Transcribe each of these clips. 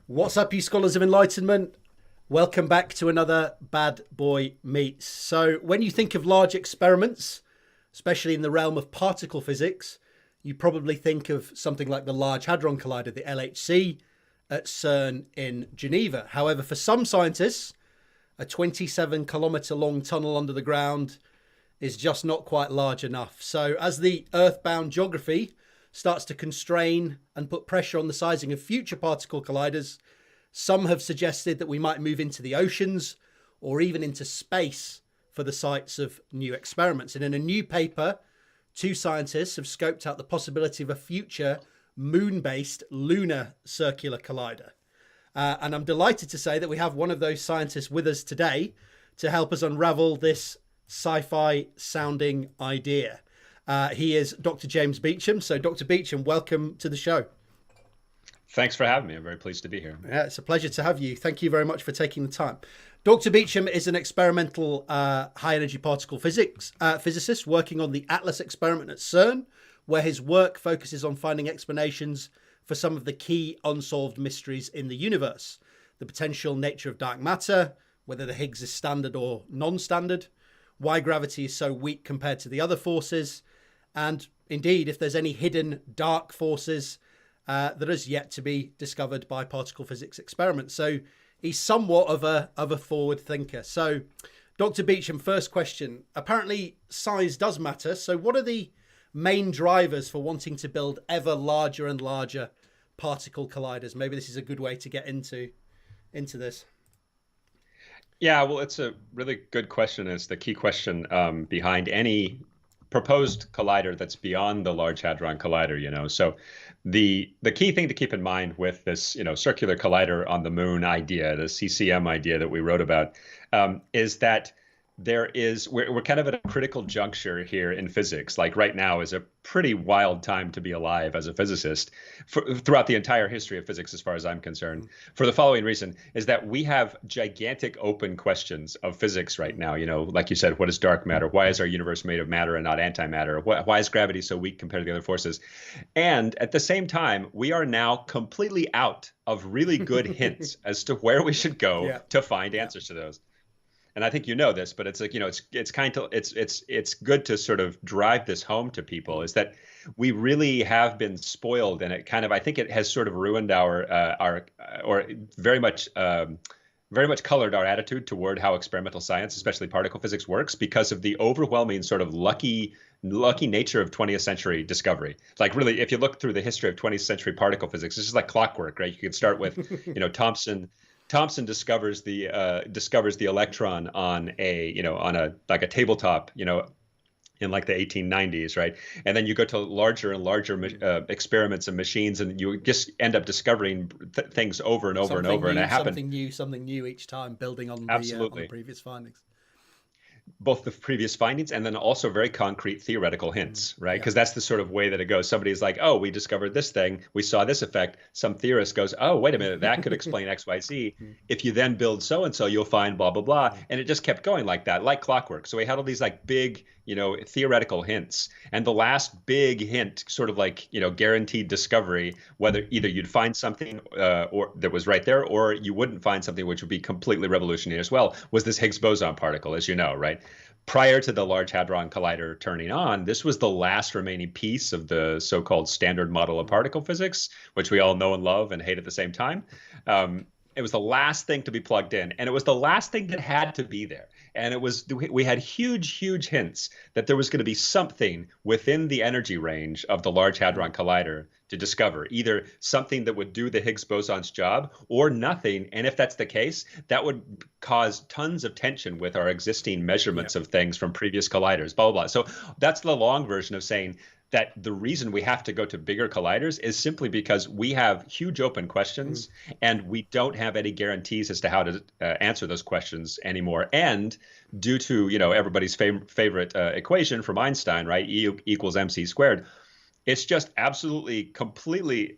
What's up, you scholars of enlightenment? Welcome back to another Bad Boy Meets. So when you think of large experiments, especially in the realm of particle physics, you probably think of something like the Large Hadron Collider, the LHC, at CERN in Geneva. However, for some scientists, a 27-kilometre long tunnel under the ground is just not quite large enough. So as the earthbound geography starts to constrain and put pressure on the sizing of future particle colliders, some have suggested that we might move into the oceans or even into space for the sites of new experiments. And in a new paper, two scientists have scoped out the possibility of a future moon-based lunar circular collider. And I'm delighted to say that we have one of those scientists with us today to help us unravel this sci-fi sounding idea. He is Dr. James Beacham. So Dr. Beacham, welcome to the show. Thanks for having me. I'm very pleased to be here. Yeah, it's a pleasure to have you. Thank you very much for taking the time. Dr. Beacham is an experimental high-energy particle physicist working on the ATLAS experiment at CERN, where his work focuses on finding explanations for some of the key unsolved mysteries in the universe. The potential nature of dark matter, whether the Higgs is standard or non-standard, why gravity is so weak compared to the other forces, and indeed, if there's any hidden dark forces that is yet to be discovered by particle physics experiments. So he's somewhat of a forward thinker. So Dr. Beacham, first question. Apparently size does matter. So what are the main drivers for wanting to build ever larger and larger particle colliders? Maybe this is a good way to get into this. Yeah, well, it's a really good question. It's the key question behind any proposed collider that's beyond the Large Hadron Collider. So the key thing to keep in mind with this, circular collider on the moon idea, the CCM idea that we wrote about, is that we're kind of at a critical juncture here in physics. Like right now is a pretty wild time to be alive as a physicist throughout the entire history of physics, as far as I'm concerned, for the following reason, is that we have gigantic open questions of physics right now. Like you said, what is dark matter? Why is our universe made of matter and not antimatter? Why is gravity so weak compared to the other forces? And at the same time, we are now completely out of really good hints as to where we should go to find answers to those. And I think you know this, but it's like, it's good to sort of drive this home to people, is that we really have been spoiled, and I think it has sort of ruined our very much colored our attitude toward how experimental science, especially particle physics, works, because of the overwhelming sort of lucky nature of 20th century discovery. Like really, if you look through the history of 20th century particle physics, it's just like clockwork, right? You can start with, Thomson discovers the electron on a tabletop, in like the 1890s, right? And then you go to larger and larger experiments and machines, and you just end up discovering things over and over and over. And it happens something new each time, building on the previous findings. Both the previous findings and then also very concrete theoretical hints, right? Because that's the sort of way that it goes. Somebody's like, oh, we discovered this thing. We saw this effect. Some theorist goes, oh, wait a minute, that could explain X, Y, Z. If you then build so-and-so, you'll find blah, blah, blah. And it just kept going like that, like clockwork. So we had all these like big, theoretical hints. And the last big hint, sort of like, guaranteed discovery, whether either you'd find something or that was right there, or you wouldn't find something which would be completely revolutionary as well, was this Higgs boson particle, as you know, right? Prior to the Large Hadron Collider turning on, this was the last remaining piece of the so-called standard model of particle physics, which we all know and love and hate at the same time. It was the last thing to be plugged in, and it was the last thing that had to be there. And we had huge hints that there was going to be something within the energy range of the Large Hadron Collider to discover, either something that would do the Higgs boson's job or nothing. And if that's the case, that would cause tons of tension with our existing measurements of things from previous colliders, blah, blah, blah. So that's the long version of saying that the reason we have to go to bigger colliders is simply because we have huge open questions and we don't have any guarantees as to how to answer those questions anymore. And due to, everybody's favorite equation from Einstein, right? E equals mc squared. It's just absolutely, completely,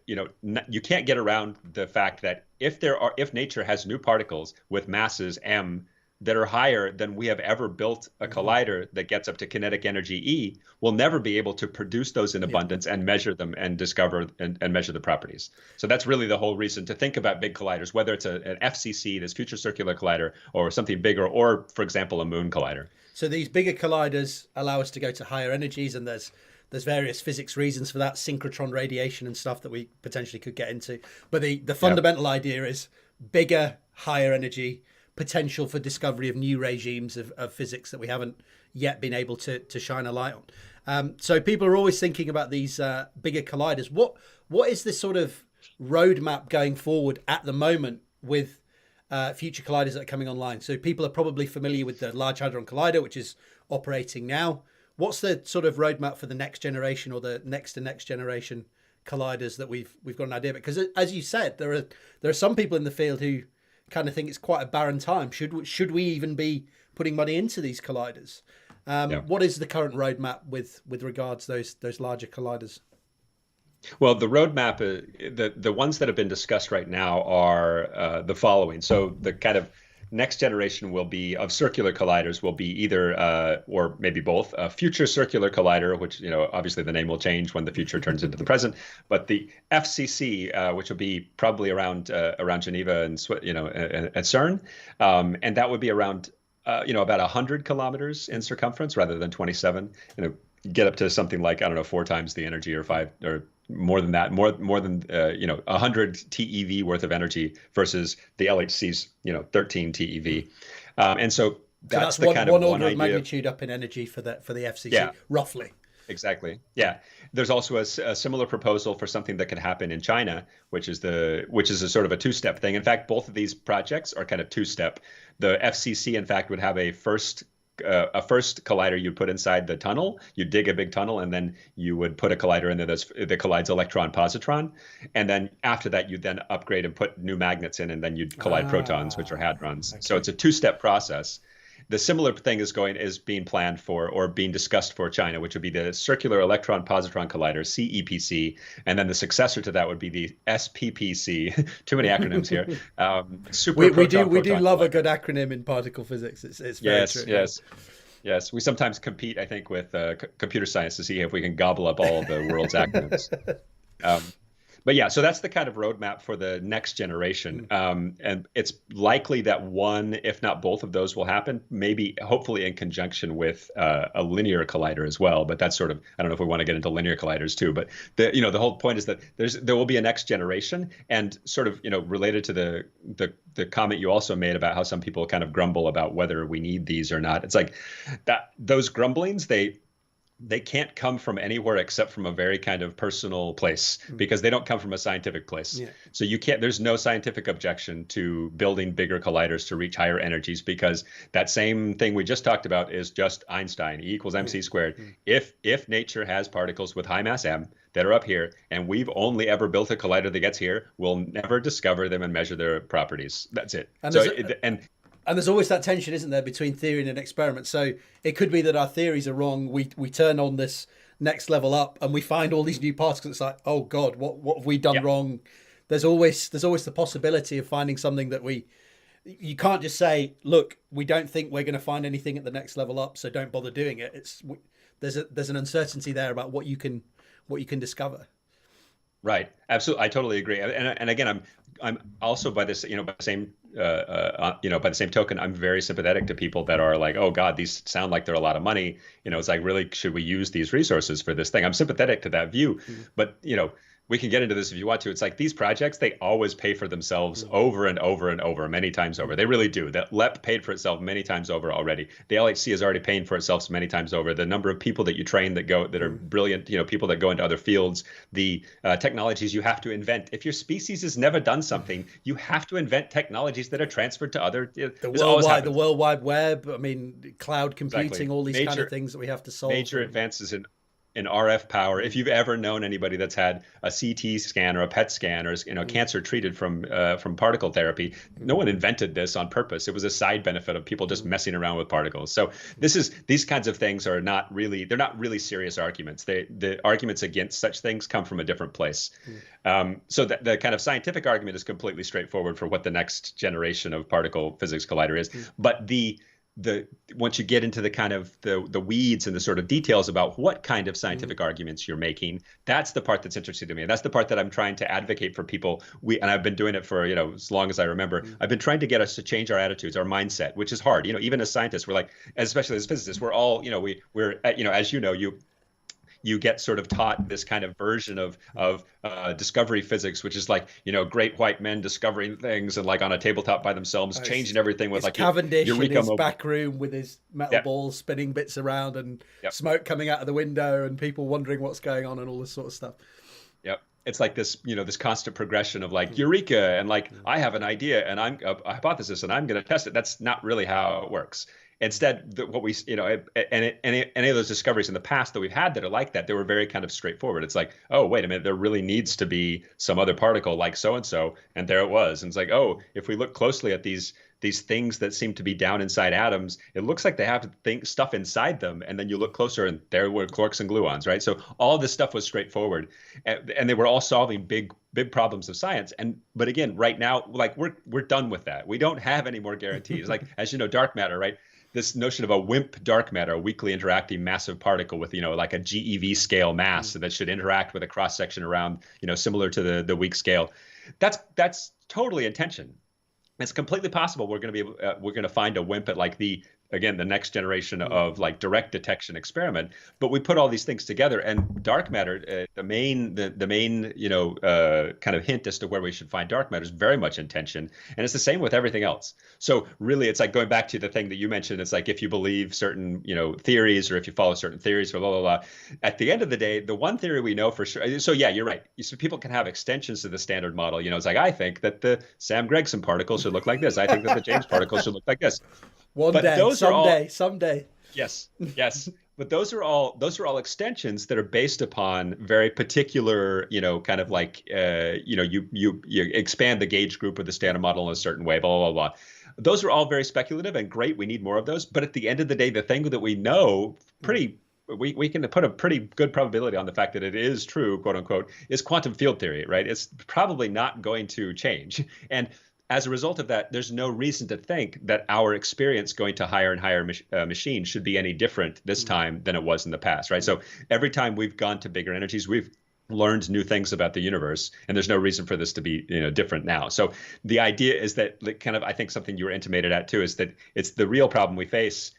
you can't get around the fact that if nature has new particles with masses m that are higher than we have ever built a collider that gets up to kinetic energy E, will never be able to produce those in abundance and measure them and discover and measure the properties. So that's really the whole reason to think about big colliders, whether it's an FCC, this Future Circular Collider, or something bigger, or, for example, a moon collider. So these bigger colliders allow us to go to higher energies, and there's various physics reasons for that, synchrotron radiation and stuff that we potentially could get into. But the fundamental idea is bigger, higher energy, potential for discovery of new regimes of physics that we haven't yet been able to shine a light on. So people are always thinking about these bigger colliders. What is the sort of roadmap going forward at the moment with future colliders that are coming online? So people are probably familiar with the Large Hadron Collider, which is operating now. What's the sort of roadmap for the next generation or the next to next generation colliders that we've got an idea of? Because as you said, there are some people in the field who kind of think it's quite a barren time. Should we even be putting money into these colliders? What is the current roadmap with regards to those larger colliders? Well, the roadmap, the ones that have been discussed right now are the following. So the kind of next generation will be of circular colliders will be either or maybe both a future circular collider, which obviously the name will change when the future turns into the present, but the FCC, which will be probably around Geneva and at CERN, and that would be around about 100 kilometers in circumference rather than 27. Get up to something like, I don't know, 4 times the energy or 5 or more than that, more than 100 TeV worth of energy versus the LHC's 13 TeV, and so that's the kind of one order of magnitude up in energy for the FCC, roughly. Exactly. Yeah. There's also a similar proposal for something that could happen in China, which is a sort of a two-step thing. In fact, both of these projects are kind of two-step. The FCC, in fact, would have a first collider you'd put inside the tunnel. You'd dig a big tunnel, and then you would put a collider in there that collides electron-positron. And then after that, you'd then upgrade and put new magnets in, and then you'd collide protons, which are hadrons. Okay. So it's a two-step process. The similar thing is being planned for or being discussed for China, which would be the Circular Electron Positron Collider, CEPC, and then the successor to that would be the SPPC. Too many acronyms here. We do love a good acronym in particle physics. It's very true. Yes. We sometimes compete, I think, with computer science to see if we can gobble up all of the world's acronyms. But yeah, so that's the kind of roadmap for the next generation. And it's likely that one, if not both of those will happen, maybe hopefully in conjunction with a linear collider as well. But that's sort of, I don't know if we want to get into linear colliders too, but the whole point is that there will be a next generation, and sort of, related to the comment you also made about how some people kind of grumble about whether we need these or not. It's like that those grumblings, they can't come from anywhere except from a very kind of personal place, because they don't come from a scientific place. Yeah. So there's no scientific objection to building bigger colliders to reach higher energies, because that same thing we just talked about is just Einstein, E equals mc squared. If nature has particles with high mass m that are up here, and we've only ever built a collider that gets here, we'll never discover them and measure their properties. That's it. And there's always that tension, isn't there, between theory and an experiment? So it could be that our theories are wrong. We turn on this next level up and we find all these new particles. It's like, oh God, what have we done wrong? There's always the possibility of finding something that you can't just say, look, we don't think we're going to find anything at the next level up, so don't bother doing it. There's an uncertainty there about what you can discover. Right. Absolutely. I totally agree. And again, I'm also by this, by the same token, I'm very sympathetic to people that are like, oh God, these sound like they're a lot of money. It's like, really, should we use these resources for this thing? I'm sympathetic to that view, but we can get into this if you want to. It's like these projects, they always pay for themselves over and over and over, many times over. They really do. That LEP paid for itself many times over already. The LHC is already paying for itself many times over. The number of people that you train that are brilliant, people that go into other fields, the technologies you have to invent. If your species has never done something, you have to invent technologies that are transferred to other. The World Wide Web, cloud computing, all these kind of things that we have to solve. Major advances in RF power. If you've ever known anybody that's had a CT scan or a PET scan or cancer treated from particle therapy, no one invented this on purpose. It was a side benefit of people just messing around with particles. So these kinds of things are not really serious arguments. The arguments against such things come from a different place. So the kind of scientific argument is completely straightforward for what the next generation of particle physics collider is. But the once you get into the kind of the weeds and the sort of details about what kind of scientific arguments you're making, that's the part that's interesting to me. And that's the part that I'm trying to advocate for people. And I've been doing it for, as long as I remember. I've been trying to get us to change our attitudes, our mindset, which is hard. Even as scientists, we're like, especially as physicists, we're all, we're as you get sort of taught this kind of version of discovery physics, which is like, great white men discovering things and like on a tabletop by themselves, changing everything with like Cavendish in his back room with his metal balls spinning bits around and smoke coming out of the window and people wondering what's going on and all this sort of stuff. Yep. It's like this, this constant progression of like eureka and like I have an idea and I'm a hypothesis and I'm going to test it. That's not really how it works. Instead, what we, any of those discoveries in the past that we've had that are like that, they were very kind of straightforward. It's like, oh, wait a minute, there really needs to be some other particle like so-and-so, and there it was. And it's like, oh, if we look closely at these things that seem to be down inside atoms, it looks like they have stuff inside them. And then you look closer and there were quarks and gluons, right? So all this stuff was straightforward. And they were all solving big problems of science. But again, right now, like we're done with that. We don't have any more guarantees. Like, as you know, dark matter, right? This notion of a WIMP dark matter, a weakly interacting massive particle with, like a GeV scale mass that should interact with a cross section around, similar to the weak scale. That's totally in tension. It's completely possible we're going to find a WIMP at like the next generation of like direct detection experiment. But we put all these things together, and dark matter, the main kind of hint as to where we should find dark matter is very much in tension, and it's the same with everything else. So really, it's like going back to the thing that you mentioned. It's like if you believe certain theories or if you follow certain theories, or blah blah blah. At the end of the day, the one theory we know for sure. So yeah, you're right. So people can have extensions to the standard model. It's like I think that the Sam Gregson particle should look like this. I think that the James particle should look like this. Someday. Yes. But those are all extensions that are based upon very particular, kind of like, you expand the gauge group of the standard model in a certain way, blah, blah, blah. Those are all very speculative and great. We need more of those. But at the end of the day, the thing that we know we can put a pretty good probability on the fact that it is true, quote unquote, is quantum field theory, right? It's probably not going to change. And as a result of that, there's no reason to think that our experience going to higher and higher machines should be any different this time than it was in the past, right? So every time we've gone to bigger energies, we've learned new things about the universe, and there's no reason for this to be different now. So the idea is that kind of, I think something you were intimated at too, is that it's the real problem we face.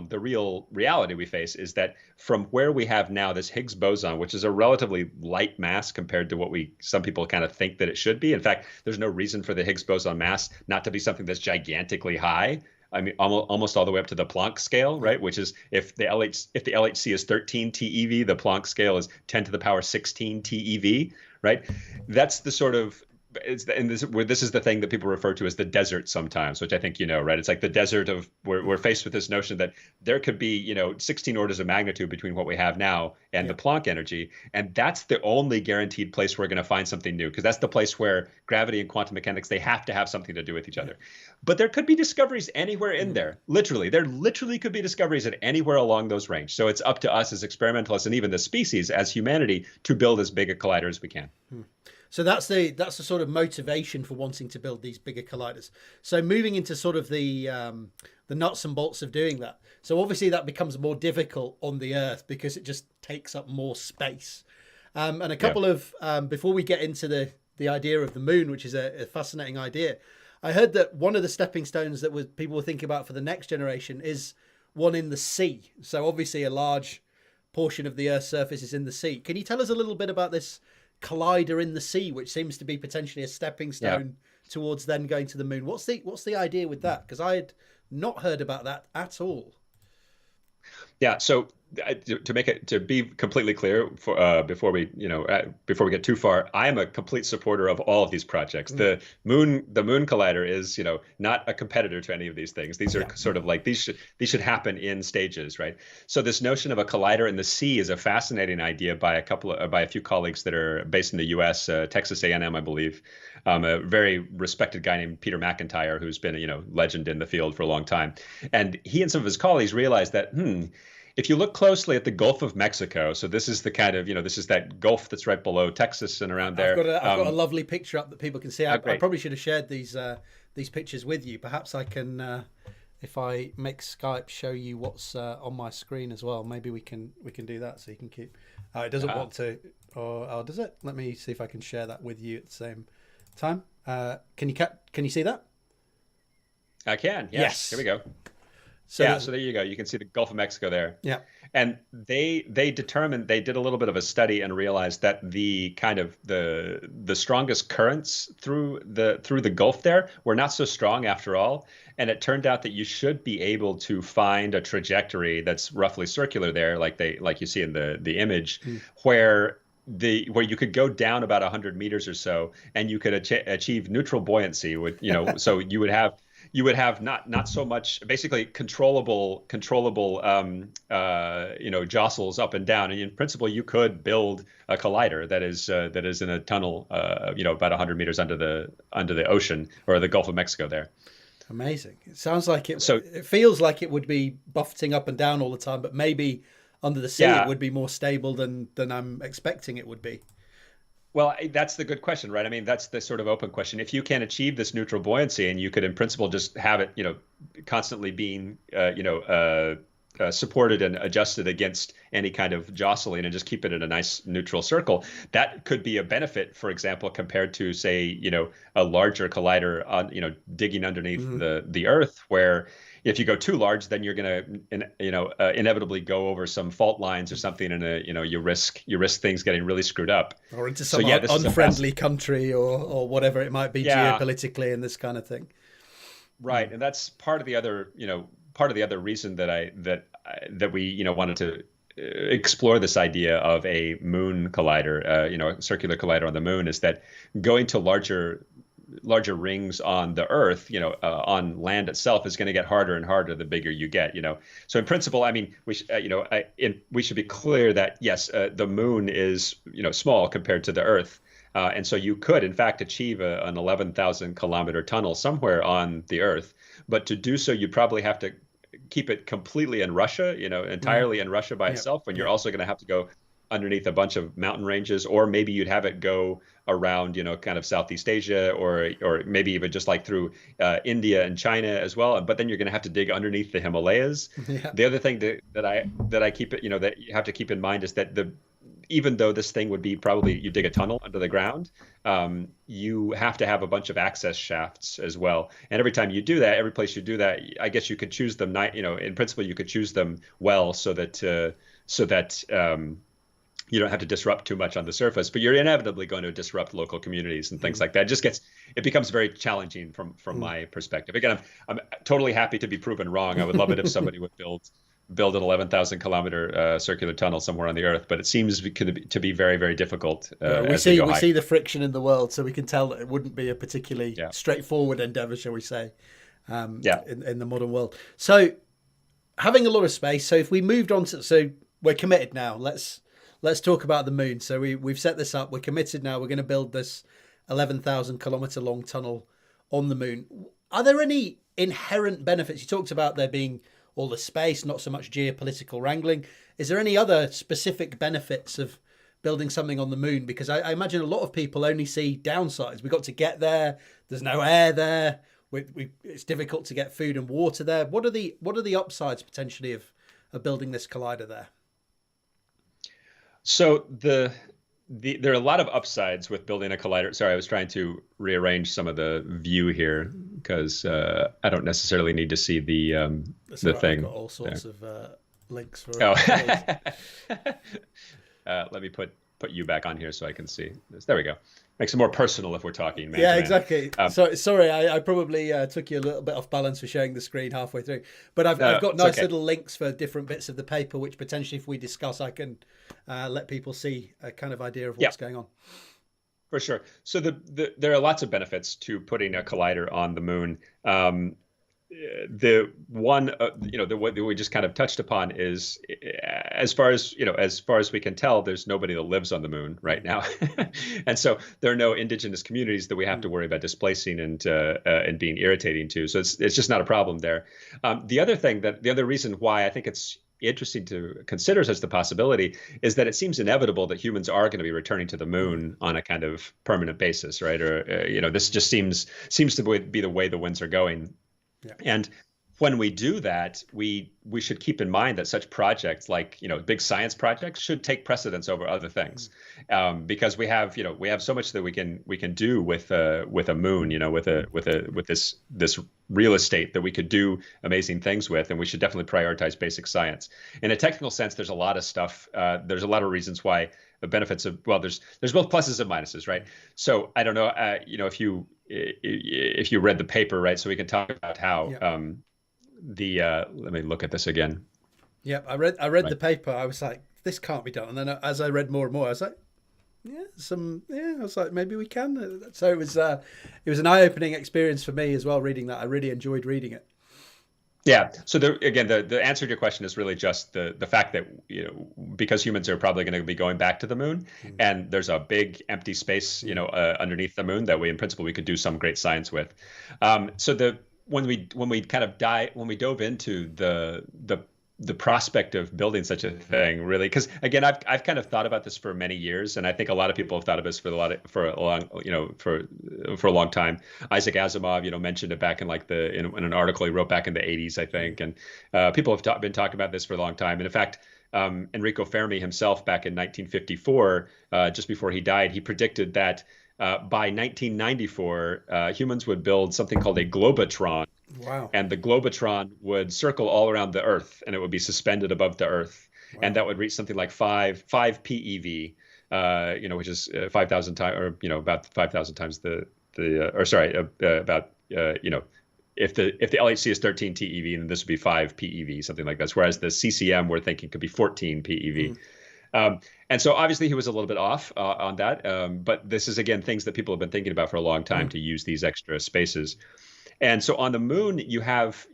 The real reality we face is that from where we have now this Higgs boson, which is a relatively light mass compared to what some people kind of think that it should be. In fact, there's no reason for the Higgs boson mass not to be something that's gigantically high. I mean, almost all the way up to the Planck scale, right? Which is if the LHC is 13 TeV, the Planck scale is 10 to the power 16 TeV, right? That's the sort of this is the thing that people refer to as the desert sometimes, which I think right? It's like the desert of we're faced with this notion that there could be 16 orders of magnitude between what we have now and the Planck energy, and that's the only guaranteed place we're going to find something new, because that's the place where gravity and quantum mechanics, they have to have something to do with each other. But there could be discoveries anywhere in there. There literally could be discoveries at anywhere along those range. So it's up to us as experimentalists and even the species as humanity to build as big a collider as we can. So that's the sort of motivation for wanting to build these bigger colliders. So moving into sort of the nuts and bolts of doing that. So obviously that becomes more difficult on the Earth because it just takes up more space. And a couple of before we get into the idea of the moon, which is a fascinating idea, I heard that one of the stepping stones that people were thinking about for the next generation is one in the sea. So obviously a large portion of the Earth's surface is in the sea. Can you tell us a little bit about this collider in the sea, which seems to be potentially a stepping stone towards then going to the moon? What's the idea with that? Because I had not heard about that at all. Yeah, so to be completely clear before we get too far, I am a complete supporter of all of these projects. The Moon Collider is not a competitor to any of these things. These are Yeah. sort of like these should happen in stages, right? So this notion of a collider in the sea is a fascinating idea by a few colleagues that are based in the U.S., Texas A&M, I believe. A very respected guy named Peter McIntyre, who's been a legend in the field for a long time, and he and some of his colleagues realized that if you look closely at the Gulf of Mexico, so this is the kind of, this is that Gulf that's right below Texas and around there. I've got a lovely picture up that people can see. I Great. probably should have shared these pictures with you. Perhaps I can, if I make Skype, show you what's on my screen as well. Maybe we can do that so you can keep. It doesn't want to, or does it? Let me see if I can share that with you at the same time. Can you see that? I can. Yes. Here we go. So there you go. You can see the Gulf of Mexico there. Yeah. And they did a little bit of a study and realized that the kind of the strongest currents through the Gulf there were not so strong after all. And it turned out that you should be able to find a trajectory that's roughly circular there, like you see in the image, where you could go down about 100 meters or so, and you could achieve neutral buoyancy with so you would have not so much basically controllable jostles up and down, and in principle you could build a collider that is in a tunnel about 100 meters under the ocean or the Gulf of Mexico there. Amazing. It sounds like it feels like it would be buffeting up and down all the time, but maybe under the sea it would be more stable than I'm expecting it would be. Well, that's the good question, right? I mean, that's the sort of open question. If you can achieve this neutral buoyancy, and you could, in principle, just have it, constantly being, supported and adjusted against any kind of jostling, and just keep it in a nice neutral circle, that could be a benefit, for example, compared to, say, a larger collider on, digging underneath the Earth, where if you go too large, then you're going to, inevitably go over some fault lines or something, and you risk things getting really screwed up, or into some unfriendly country or whatever it might be geopolitically and this kind of thing. Right, and that's part of the other reason that we wanted to explore this idea of a moon collider, a circular collider on the moon, is that going to larger rings on the Earth, on land itself, is going to get harder and harder the bigger you get. So in principle, I mean, we should be clear that yes, the moon is small compared to the Earth, and so you could in fact achieve an 11,000 kilometer tunnel somewhere on the Earth, but to do so, you'd probably have to keep it completely in Russia, entirely in Russia by itself, when you're also going to have to go underneath a bunch of mountain ranges, or maybe you'd have it go around, kind of Southeast Asia, or maybe even just like through India and China as well. But then you're going to have to dig underneath the Himalayas. Yeah. The other thing that I keep it, that you have to keep in mind is that even though this thing would be probably, you dig a tunnel under the ground, you have to have a bunch of access shafts as well. And every time you do that, every place you do that, I guess you could choose them, in principle, you could choose them well so that you don't have to disrupt too much on the surface, but you're inevitably going to disrupt local communities and things like that. It becomes very challenging from my perspective. Again, I'm totally happy to be proven wrong. I would love it if somebody would build an 11,000 kilometer circular tunnel somewhere on the Earth, but it seems to be very, very difficult. We see the friction in the world, so we can tell that it wouldn't be a particularly straightforward endeavor, shall we say, in the modern world. So having a lot of space. So if we moved on so we're committed now. Let's talk about the moon. So we've set this up. We're committed now. We're going to build this 11,000 kilometer long tunnel on the moon. Are there any inherent benefits? You talked about there being all the space, not so much geopolitical wrangling. Is there any other specific benefits of building something on the moon? Because I imagine a lot of people only see downsides. We got to get there. There's no air there. It's difficult to get food and water there. What are the upsides potentially of building this collider there? So there are a lot of upsides with building a collider. Sorry, I was trying to rearrange some of the view here because I don't necessarily need to see the thing. I've got all sorts of links for. Oh. Let me put you back on here so I can see this. There we go. makes it more personal if we're talking man Yeah, to man. exactly. So sorry, I probably took you a little bit off balance for sharing the screen halfway through, but I've No, got it's nice okay. little links for different bits of the paper, which potentially, if we discuss, I can let people see a kind of idea of Yeah, what's going on. for sure. So there are lots of benefits to putting a collider on the moon. The one, the one that we just kind of touched upon is, as far as we can tell, there's nobody that lives on the moon right now, and so there are no indigenous communities that we have Mm. to worry about displacing and being irritating to. So it's just not a problem there. The other reason why I think it's interesting to consider such the possibility is that it seems inevitable that humans are going to be returning to the Mm. moon on a kind of permanent basis, right? Or this just seems to be the way the winds are going. Yeah. And when we do that, we should keep in mind that such projects, like big science projects, should take precedence over other things, because we have so much that we can do with a moon, with this real estate that we could do amazing things with, and we should definitely prioritize basic science. In a technical sense, there's a lot of stuff. There's a lot of reasons why the benefits of there's both pluses and minuses, right? So I don't know, if you read the paper, right? So we can talk about how Yeah. let me look at this again. Yeah. I read Right. the paper. I was like, this can't be done. And then as I read more and more, I was like, I was like, maybe we can. So it was an eye-opening experience for me as well. Reading that, I really enjoyed reading it. Yeah. So the answer to your question is really just the fact that because humans are probably going to be going back to the moon, Mm. and there's a big empty space underneath the moon that in principle we could do some great science with. So when we dove into the prospect of building such a thing, really, because again, I've kind of thought about this for many years, and I think a lot of people have thought of this for a long time. Isaac Asimov, mentioned it back in in an article he wrote back in the 80s, I think, and people have been talking about this for a long time. And in fact, Enrico Fermi himself, back in 1954, just before he died, he predicted that by 1994, humans would build something called a globotron, Wow. and the globotron would circle all around the Earth, and it would be suspended above the Earth, and Wow. that would reach something like five PeV, which is 5,000 times, or about 5,000 times or sorry, about if the LHC is 13 TeV, then this would be 5 PeV, something like this. Whereas the CCM we're thinking could be 14 PeV. Mm. And so obviously he was a little bit off on that, but this is again things that people have been thinking about for a long time, Mm. to use these extra spaces. And so on the moon, you have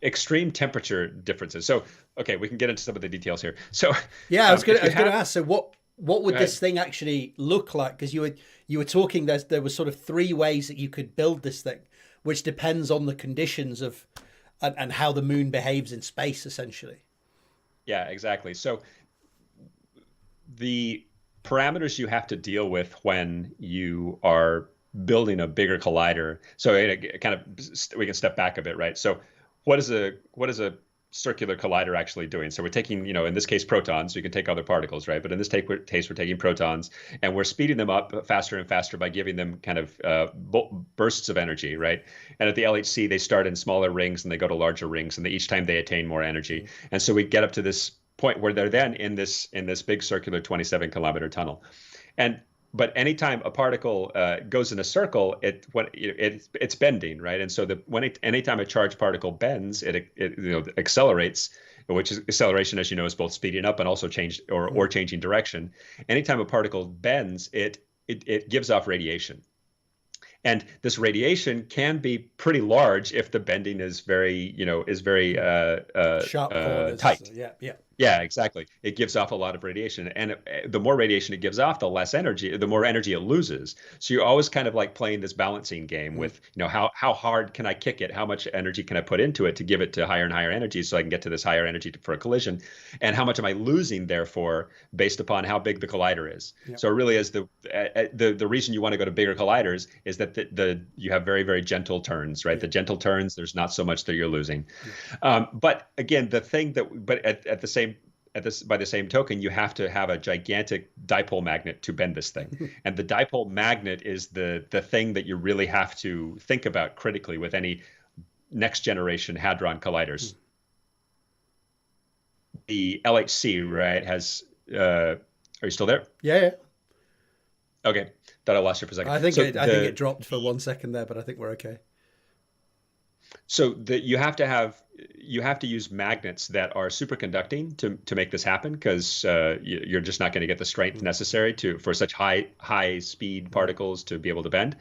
extreme temperature differences. So okay, we can get into some of the details here. So Yeah, I was gonna if I you was gonna have, ask. So what go would ahead. this thing actually look like? Because you were talking, there was sort of three ways that you could build this thing, which depends on the conditions of and how the moon behaves in space, essentially. Yeah, exactly. So the parameters you have to deal with when you are building a bigger collider. So we can step back a bit, right? So what is a circular collider actually doing? So we're taking, in this case, protons. You can take other particles, right? But in this case, we're taking protons, and we're speeding them up faster and faster by giving them kind of bursts of energy, right? And at the LHC, they start in smaller rings and they go to larger rings, and each time they attain more energy. And so we get up to this point where they're then in this big circular 27-kilometer tunnel. And but anytime a particle goes in a circle, it's bending, right? And so anytime a charged particle bends, it accelerates, which is acceleration, as you know, is both speeding up and also or changing direction. Anytime a particle bends, it gives off radiation. And this radiation can be pretty large if the bending is very Sharp corners. tight. Yeah, yeah. Yeah, exactly. It gives off a lot of radiation, and the more radiation it gives off, the more energy it loses. So you're always kind of like playing this balancing game Mm. with, how hard can I kick it? How much energy can I put into it to give it to higher and higher energy so I can get to this higher energy for a collision? And how much am I losing, therefore, based upon how big the collider is? Yeah. So it really is the reason you want to go to bigger colliders is that you have very, very gentle turns, right? Yeah. The gentle turns, there's not so much that you're losing. Yeah. But again, by the same token, you have to have a gigantic dipole magnet to bend this thing. And the dipole magnet is the thing that you really have to think about critically with any next generation hadron colliders. The LHC, right, has are you still there? Yeah, yeah. Okay, thought I lost you for a second. I think it dropped for 1 second there, but I think we're okay. So you have to use magnets that are superconducting to make this happen, because you're just not going to get the strength necessary for such high speed particles to be able to bend.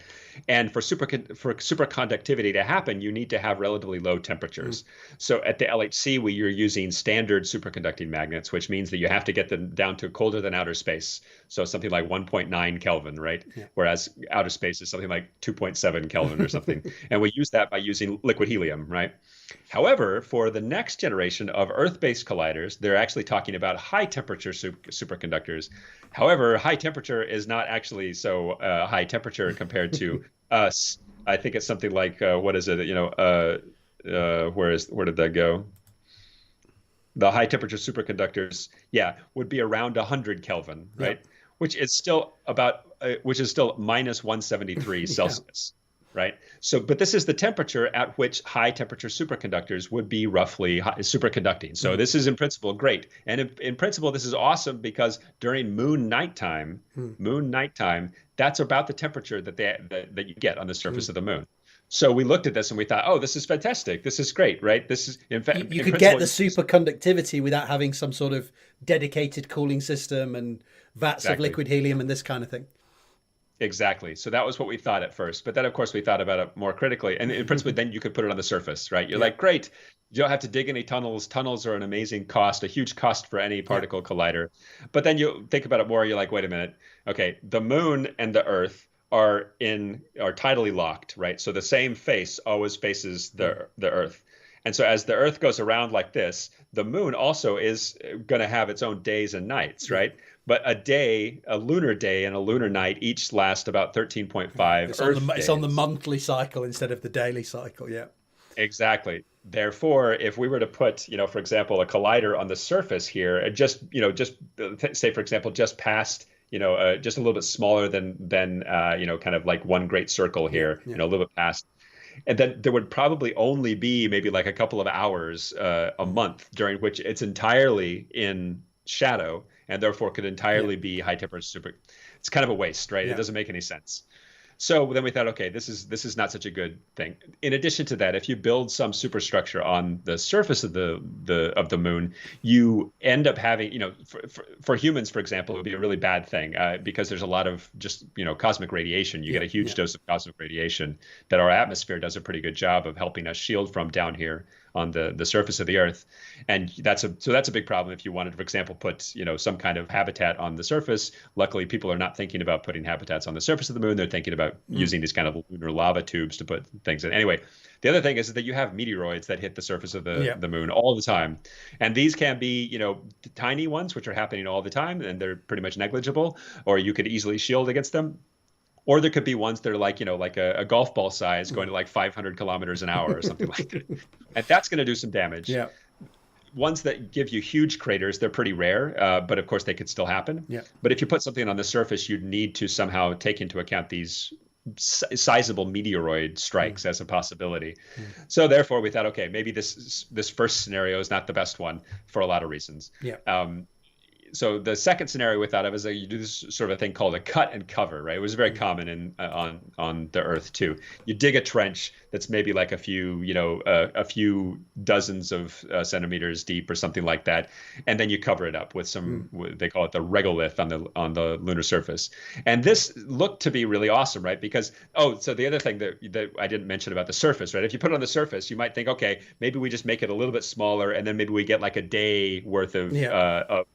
And for superconductivity to happen, you need to have relatively low temperatures. So at the LHC, you're using standard superconducting magnets, which means that you have to get them down to colder than outer space. So something like 1.9 Kelvin, right? Yeah. Whereas outer space is something like 2.7 Kelvin or something. And we use that by using liquid helium, right? However, for the next generation of Earth-based colliders, they're actually talking about high-temperature superconductors. However, high temperature is not actually so high temperature compared to us. I think it's something like what is it? Where did that go? The high-temperature superconductors, would be around 100 Kelvin, right? Yeah. Which is still minus 173 Celsius. Right. So, but this is the temperature at which high temperature superconductors would be roughly superconducting. So this is in principle great. And in principle, this is awesome because during moon nighttime, that's about the temperature that you get on the surface of the moon. So we looked at this and we thought, oh, this is fantastic. This is great, right? This is in fact you could get the superconductivity without having some sort of dedicated cooling system and vats of liquid helium and this kind of thing. Exactly. So that was what we thought at first. But then, of course, we thought about it more critically. And in principle, then you could put it on the surface, right? You're like, great. You don't have to dig any tunnels. Tunnels are an amazing cost, a huge cost for any particle collider. But then you think about it more. You're like, wait a minute. Okay, the moon and the Earth are tidally locked, right? So the same face always faces the Earth. And so as the Earth goes around like this, the moon also is going to have its own days and nights, right? But a lunar day and a lunar night each last about 13.5 It's on the monthly cycle instead of the daily cycle, yeah. Exactly. Therefore, if we were to put, for example, a collider on the surface here, just say, for example, just past, just a little bit smaller than kind of like one great circle here, a little bit past. And then there would probably only be maybe like a couple of hours a month during which it's entirely in shadow and therefore could entirely be high temperature super. It's kind of a waste, right? It doesn't make any sense. So then we thought, okay, this is not such a good thing. In addition to that, if you build some superstructure on the surface of the moon, you end up having, for humans, for example, it would be a really bad thing because there's a lot of just cosmic radiation. You get a huge dose of cosmic radiation that our atmosphere does a pretty good job of helping us shield from down here on the surface of the Earth. And that's a big problem if you wanted to, for example, put some kind of habitat on the surface. Luckily, people are not thinking about putting habitats on the surface of the moon. They're thinking about using these kind of lunar lava tubes to put things in. Anyway, the other thing is that you have meteoroids that hit the surface of the moon all the time. And these can be, tiny ones, which are happening all the time, and they're pretty much negligible, or you could easily shield against them. Or there could be ones that are like, like a golf ball size going to like 500 kilometers an hour or something like that. And that's going to do some damage. Yeah. Ones that give you huge craters, they're pretty rare, but of course they could still happen. Yeah. But if you put something on the surface, you'd need to somehow take into account these sizable meteoroid strikes as a possibility. So therefore we thought, okay, maybe this first scenario is not the best one for a lot of reasons. Yeah. So the second scenario we thought of is that you do this sort of a thing called a cut and cover, right? It was very common on the Earth too. You dig a trench that's maybe like a few dozens of centimeters deep or something like that, and then you cover it up with some they call it the regolith on the lunar surface. And this looked to be really awesome, right? Because so the other thing that I didn't mention about the surface, right? If you put it on the surface, you might think, okay, maybe we just make it a little bit smaller, and then maybe we get like a day worth of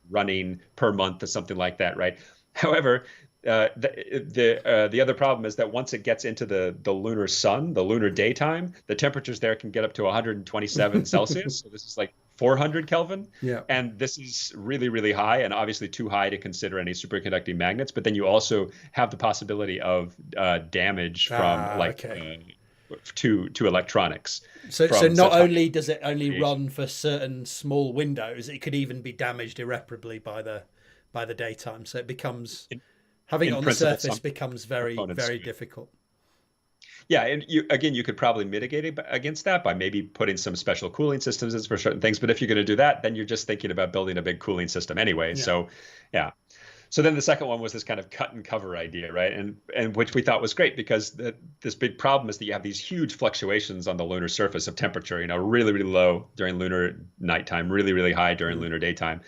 running per month or something like that, right? However, the other problem is that once it gets into the lunar sun, the lunar daytime, the temperatures there can get up to 127 Celsius. So this is like 400 Kelvin. Yeah. And this is really, really high, and obviously too high to consider any superconducting magnets. But then you also have the possibility of damage from to electronics. So not only does it only run for certain small windows, it could even be damaged irreparably by the daytime. So it becomes having it on the surface becomes very, very difficult. Yeah, and you could probably mitigate against that by maybe putting some special cooling systems for certain things. But if you're going to do that, then you're just thinking about building a big cooling system anyway. Yeah. So, yeah. So then the second one was this kind of cut and cover idea, right? And which we thought was great because this big problem is that you have these huge fluctuations on the lunar surface of temperature, really, really low during lunar nighttime, really, really high during lunar daytime.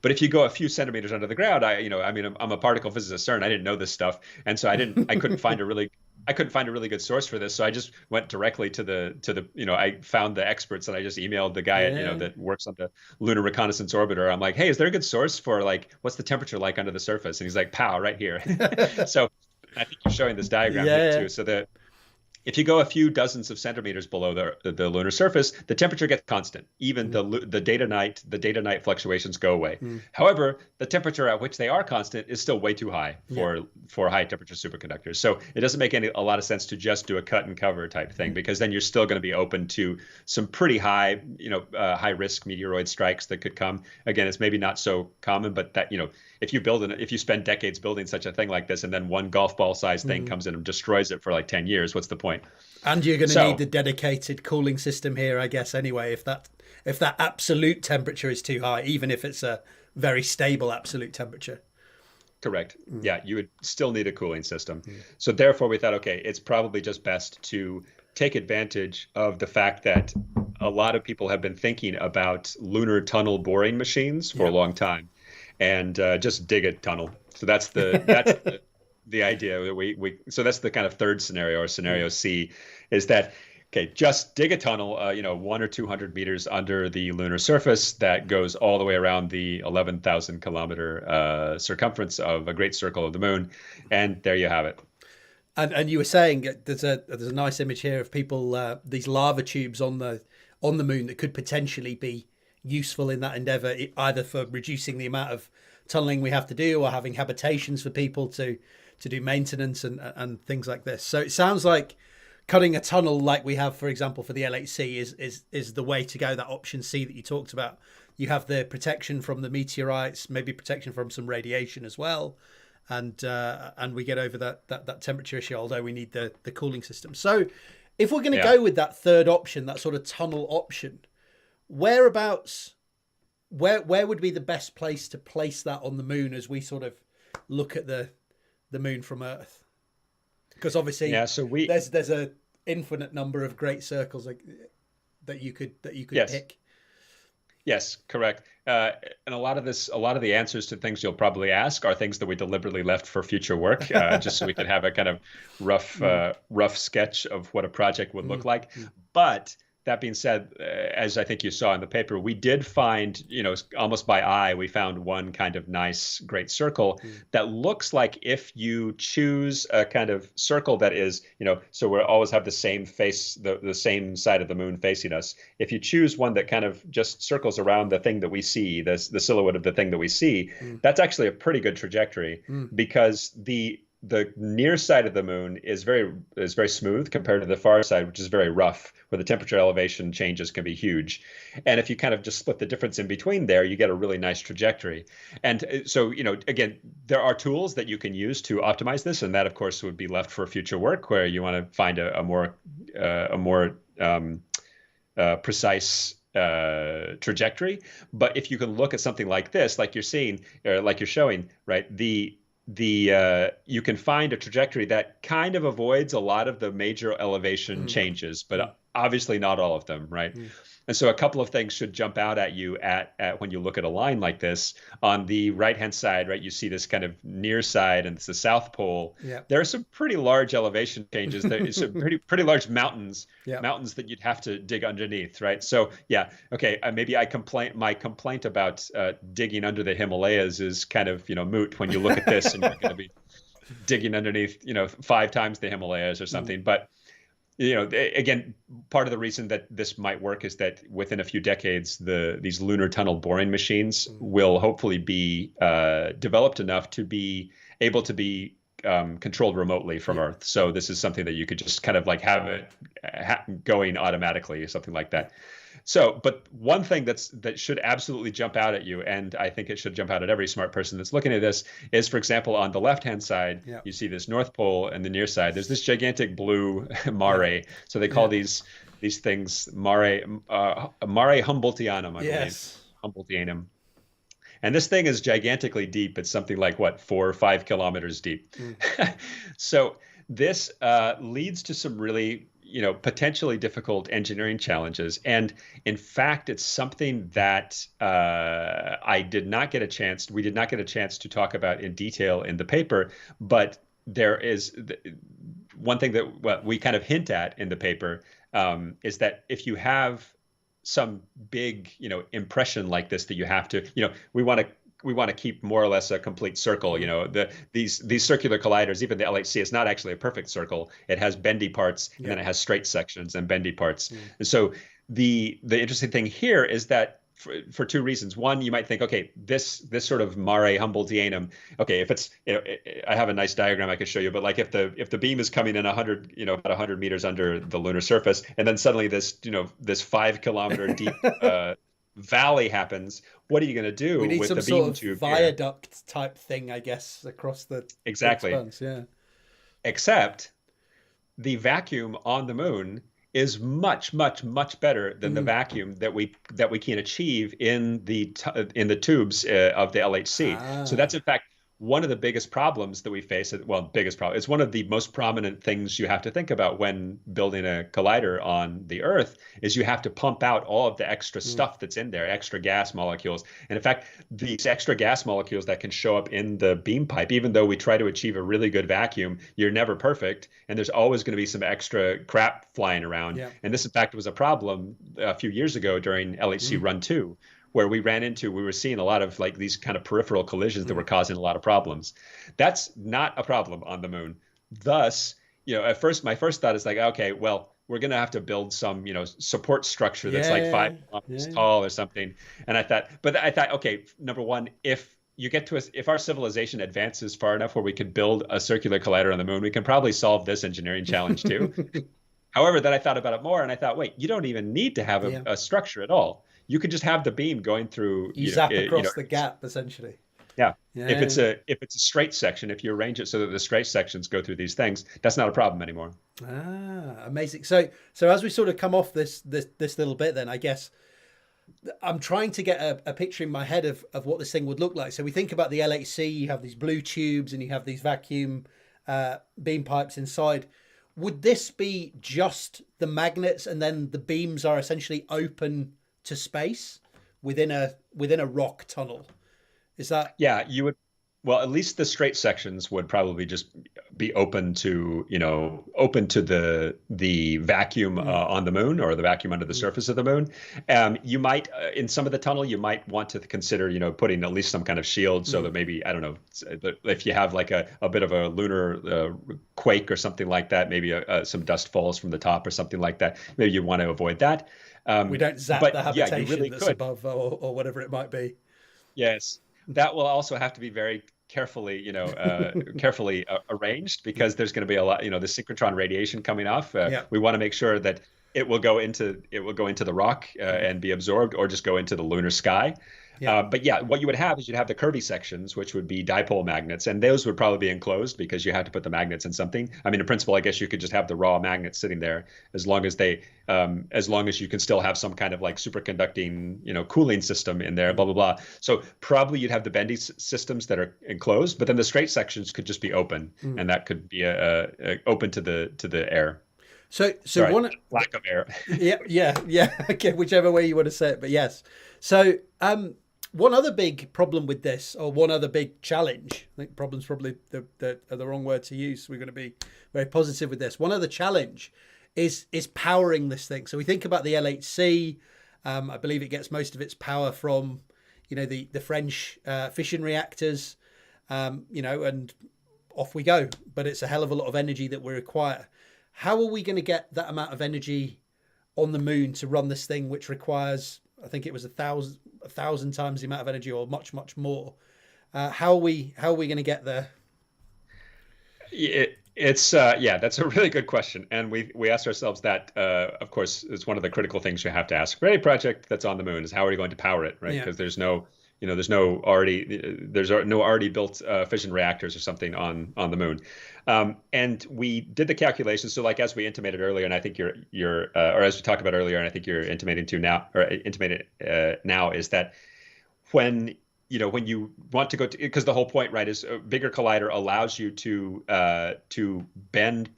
But if you go a few centimeters under the ground, I'm a particle physicist at CERN. I didn't know this stuff, and so I couldn't find a really good source for this. So I just went directly to the I found the experts and I just emailed the guy that works on the Lunar Reconnaissance Orbiter. I'm like, hey, is there a good source for like what's the temperature like under the surface? And he's like, pow, right here. So I think you're showing this diagram here too. So if you go a few dozens of centimeters below the lunar surface, the temperature gets constant. Even the day to night fluctuations go away. However, the temperature at which they are constant is still way too high for high temperature superconductors. So it doesn't make a lot of sense to just do a cut and cover type thing, because then you're still going to be open to some pretty high high risk meteoroid strikes that could come. Again, it's maybe not so common, but that if you spend decades building such a thing like this, and then one golf ball sized thing comes in and destroys it for like 10 years, what's the point? And you're going to need the dedicated cooling system here, I guess, anyway, if that absolute temperature is too high, even if it's a very stable absolute temperature. Correct. Yeah, you would still need a cooling system. So therefore we thought, okay, it's probably just best to take advantage of the fact that a lot of people have been thinking about lunar tunnel boring machines for a long time, and just dig a tunnel. So that's the idea that so that's the kind of third scenario, or scenario C, is that, okay, just dig a tunnel, 100 or 200 meters under the lunar surface that goes all the way around the 11,000 kilometer circumference of a great circle of the moon, and there you have it. And you were saying there's a nice image here of people, these lava tubes on the moon that could potentially be useful in that endeavor, either for reducing the amount of tunneling we have to do, or having habitations for people to do maintenance and things like this. So it sounds like cutting a tunnel like we have, for example, for the LHC is the way to go. That option C that you talked about. You have the protection from the meteorites, maybe protection from some radiation as well, and we get over that temperature issue, although we need the cooling system. So if we're going to go with that third option, that sort of tunnel option, whereabouts, where would be the best place to place that on the moon as we sort of look at the moon from Earth? Because obviously there's a infinite number of great circles that you could pick. Yes, correct. And a lot of the answers to things you'll probably ask are things that we deliberately left for future work, just so we could have a kind of rough sketch of what a project would look like. But that being said, as I think you saw in the paper, we did find, almost by eye, we found one kind of nice, great circle that looks like, if you choose a kind of circle that is, so we always have the same face, the same side of the moon facing us. If you choose one that kind of just circles around the thing that we see, the silhouette of the thing that we see, that's actually a pretty good trajectory, because the near side of the moon is very smooth compared to the far side, which is very rough, where the temperature elevation changes can be huge. And if you kind of just split the difference in between there, you get a really nice trajectory. And so, again, there are tools that you can use to optimize this, and that, of course, would be left for future work, where you want to find a more precise trajectory. But if you can look at something like this, like you're seeing, or like you're showing, right, you can find a trajectory that kind of avoids a lot of the major elevation changes, but obviously not all of them, right? And so a couple of things should jump out at you at when you look at a line like this. On the right-hand side, right, you see this kind of near side, and it's the South Pole. There are some pretty large elevation changes. There's some pretty large mountains that you'd have to dig underneath, right? So okay, maybe my complaint about digging under the Himalayas is kind of moot when you look at this, and you're going to be digging underneath 5 times the Himalayas or something, but. Again, part of the reason that this might work is that within a few decades, these lunar tunnel boring machines will hopefully be developed enough to be able to be controlled remotely from Earth. So this is something that you could just kind of like have it going automatically or something like that. So, but one thing that should absolutely jump out at you, and I think it should jump out at every smart person that's looking at this, is, for example, on the left-hand side, you see this North Pole, and the near side, there's this gigantic blue mare. So they call these things mare Humboldtianum, I believe. Humboldtianum. And this thing is gigantically deep. It's something like what, 4 or 5 kilometers deep. Mm. So this leads to some really, potentially difficult engineering challenges. And in fact, it's something that we did not get a chance to talk about in detail in the paper, but there is one thing that we kind of hint at in the paper, is that if you have some big, impression like this, that you have to, we want to keep more or less a complete circle. These circular colliders, even the LHC, is not actually a perfect circle. It has bendy parts, and then it has straight sections and bendy parts. And so the interesting thing here is that for two reasons. One, you might think, okay, this sort of mare Humboldtianum, okay, if it's, I have a nice diagram I could show you, but like if the beam is coming in 100, about 100 meters under the lunar surface, and then suddenly this 5 kilometer deep valley happens, what are you going to do we need with some the sort beam of tube viaduct here? type thing, I guess, across the Exactly. expanse. Yeah. Except the vacuum on the moon is much, much, much better than the vacuum that we can achieve in the tubes of the LHC. So that's in fact one of the biggest problems that we face. Well, biggest problem. It's one of the most prominent things you have to think about when building a collider on the Earth, is you have to pump out all of the extra stuff that's in there, extra gas molecules. And in fact, these extra gas molecules that can show up in the beam pipe, even though we try to achieve a really good vacuum, you're never perfect. And there's always going to be some extra crap flying around. Yeah. And this, in fact, was a problem a few years ago during LHC Run 2, where we were seeing a lot of like these kind of peripheral collisions that were causing a lot of problems. That's not a problem on the moon. Thus, at first, my first thought is like, okay, well, we're going to have to build some, support structure that's like 5 kilometers tall or something. And I thought, okay, number one, if our civilization advances far enough where we could build a circular collider on the moon, we can probably solve this engineering challenge too. However, then I thought about it more, and I thought, wait, you don't even need to have a structure at all. You could just have the beam going through. You zap across the gap, essentially. Yeah. If it's a straight section, if you arrange it so that the straight sections go through these things, that's not a problem anymore. Amazing. So as we sort of come off this little bit, then I guess I'm trying to get a picture in my head of what this thing would look like. So we think about the LHC. You have these blue tubes, and you have these vacuum beam pipes inside. Would this be just the magnets, and then the beams are essentially open to space within a rock tunnel? Is that? Yeah, you would. Well, at least the straight sections would probably just be open to the vacuum on the moon, or the vacuum under the surface of the moon. You might, in some of the tunnel, you might want to consider, putting at least some kind of shield, so that maybe, I don't know, if you have like a bit of a lunar quake or something like that, maybe some dust falls from the top or something like that. Maybe you want to avoid that. We don't zap the habitation that's above, or whatever it might be. Yes. That will also have to be very carefully, carefully arranged, because there's going to be a lot, the synchrotron radiation coming off. We want to make sure that it will go into the rock and be absorbed, or just go into the lunar sky. But yeah, what you would have is you'd have the curvy sections, which would be dipole magnets, and those would probably be enclosed because you had to put the magnets in something. I mean, in principle, I guess you could just have the raw magnets sitting there, as long as you can still have some kind of like superconducting, cooling system in there, blah, blah, blah. So probably you'd have the bendy systems that are enclosed, but then the straight sections could just be open, and that could be open to the air. So Sorry, one lack of air. Yeah. Okay, whichever way you want to say it, but yes. So one other big problem with this, or one other big challenge, I think problem's probably the wrong word to use. We're going to be very positive with this. One other challenge is powering this thing. So we think about the LHC. I believe it gets most of its power from, the French fission reactors, and off we go. But it's a hell of a lot of energy that we require. How are we going to get that amount of energy on the moon to run this thing, which requires, I think it was 1,000 times the amount of energy, or much, much more? How are we going to get there? That's a really good question, and we asked ourselves that. Of course, it's one of the critical things you have to ask for any project that's on the moon, is how are you going to power it, right? Because there's no already built fission reactors or something on the moon. And we did the calculations. So like, as we intimated earlier, and I think or as we talked about earlier, and I think you're intimated now, is that when when you want to go to, because the whole point, right, is a bigger collider allows you to bend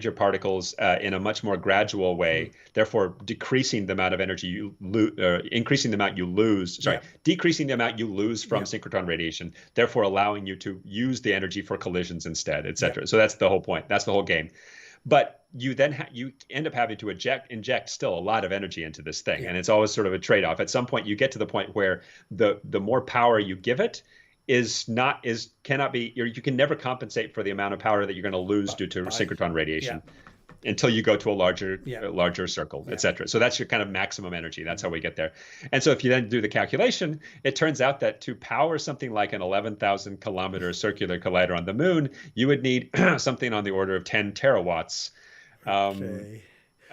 your particles in a much more gradual way, therefore decreasing the amount of energy you lose, increasing the amount you lose. Sorry, decreasing the amount you lose from synchrotron radiation, therefore allowing you to use the energy for collisions instead, etc. So that's the whole point. That's the whole game. But you then you end up having to inject still a lot of energy into this thing, and it's always sort of a trade-off. At some point, you get to the point where the more power you give it cannot be, you can never compensate for the amount of power that you're going to lose due to synchrotron radiation. Until you go to a larger circle, etc. So that's your kind of maximum energy. That's how we get there. And so if you then do the calculation, it turns out that to power something like an 11,000 kilometer circular collider on the moon, you would need something on the order of 10 terawatts.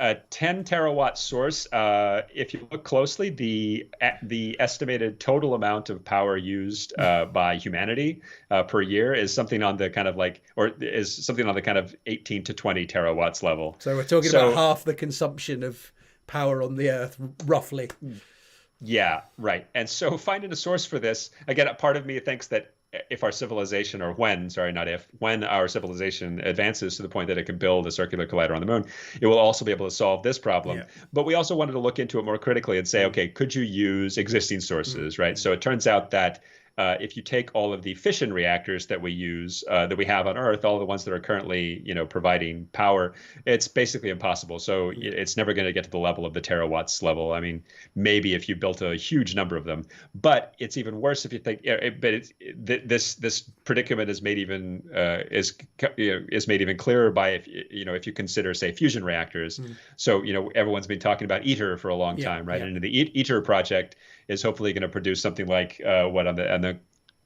A 10 terawatt source, if you look closely, the estimated total amount of power used by humanity per year is something on the kind of 18 to 20 terawatts level. So we're talking about half the consumption of power on the Earth, roughly. Yeah, right. And so finding a source for this, again, a part of me thinks that if our civilization, or when our civilization advances to the point that it can build a circular collider on the moon, it will also be able to solve this problem. Yeah. But we also wanted to look into it more critically and say, okay, could you use existing sources, right? So it turns out that if you take all of the fission reactors that we use, that we have on Earth, all the ones that are currently, providing power, it's basically impossible. So it's never going to get to the level of the terawatts level. I mean, maybe if you built a huge number of them, but it's even worse if you think. This predicament is made even clearer by if you consider, say, fusion reactors. So everyone's been talking about ITER for a long time, right? And the ITER project is hopefully going to produce something like on the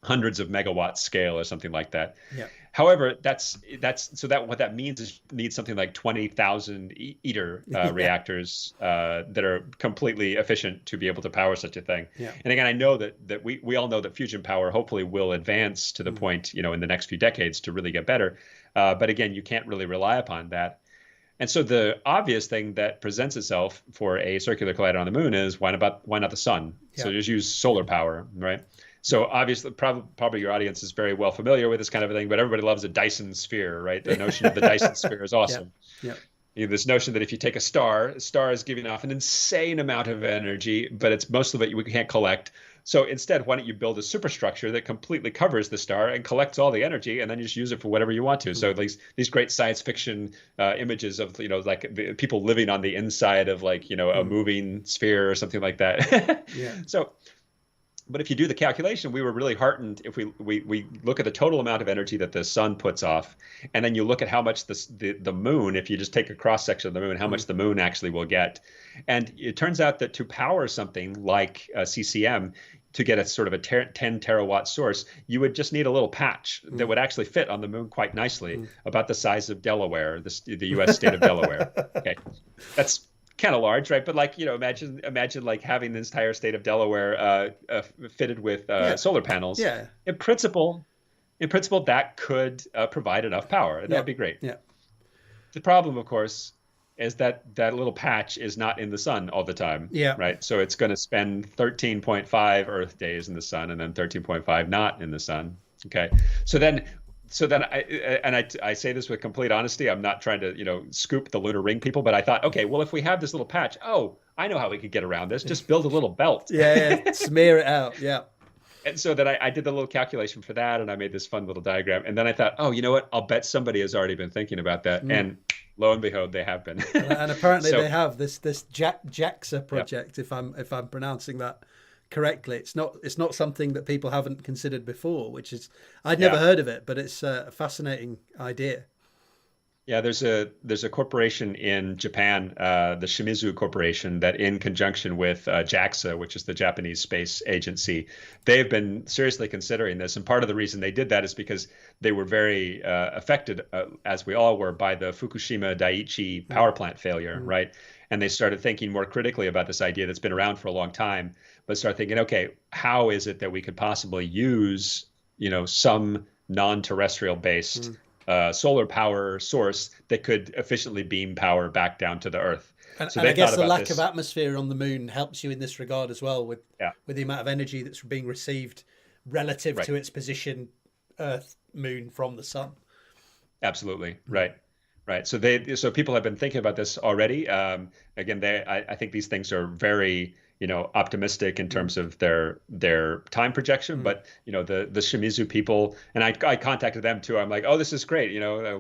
hundreds of megawatts scale or something like that. Yeah. However, what that means is you need something like 20,000 ITER reactors that are completely efficient to be able to power such a thing. Yeah. And again, I know that we all know that fusion power hopefully will advance to the point, in the next few decades to really get better. But again, you can't really rely upon that. And so the obvious thing that presents itself for a circular collider on the moon is why not the sun? Yeah. So just use solar power, right? So obviously, probably your audience is very well familiar with this kind of a thing, but everybody loves a Dyson sphere, right? The notion of the Dyson sphere is awesome. Yeah. This notion that if you take a star is giving off an insane amount of energy, but most of it we can't collect. So instead, why don't you build a superstructure that completely covers the star and collects all the energy, and then you just use it for whatever you want to? So these great science fiction images of like the people living on the inside of a moving sphere or something like that. But if you do the calculation, we were really heartened if we look at the total amount of energy that the sun puts off, and then you look at how much the moon, if you just take a cross section of the moon, how much the moon actually will get. And it turns out that to power something like CCM, to get a sort of a 10 terawatt source, you would just need a little patch that would actually fit on the moon quite nicely, about the size of Delaware, the U.S. state of Delaware. Okay, that's kind of large, right? But imagine like having the entire state of Delaware fitted with solar panels. Yeah. In principle, that could provide enough power. That would be great. Yeah. The problem, of course, is that little patch is not in the sun all the time. Yeah. Right. So it's going to spend 13.5 Earth days in the sun and then 13.5 not in the sun. Okay. So then I say this with complete honesty. I'm not trying to, scoop the lunar ring people, but I thought, okay, well, if we have this little patch, I know how we could get around this. Just build a little belt. Yeah. Smear it out. Yeah. And so then I did the little calculation for that, and I made this fun little diagram. And then I thought, you know what? I'll bet somebody has already been thinking about that. And lo and behold, they have been. And apparently they have this JAXA project, if I'm pronouncing that correctly. It's not something that people haven't considered before, which is, I'd never heard of it, but it's a fascinating idea. Yeah, there's a corporation in Japan, the Shimizu Corporation, that in conjunction with JAXA, which is the Japanese Space Agency, they've been seriously considering this. And part of the reason they did that is because they were very affected, as we all were, by the Fukushima Daiichi power plant failure, right? And they started thinking more critically about this idea that's been around for a long time, but start thinking, okay, how is it that we could possibly use, some non-terrestrial based solar power source that could efficiently beam power back down to the Earth? And, So and I they thought guess the about lack of this. atmosphere on the moon helps you in this regard as well, Yeah, with the amount of energy that's being received relative right. to its position, Earth, Moon from the sun. Absolutely. Right. Right. So people have been thinking about this already. Again, I think these things are very, optimistic in Mm. terms of their time projection. Mm. But, the Shimizu people, and I contacted them too. I'm like, oh, this is great.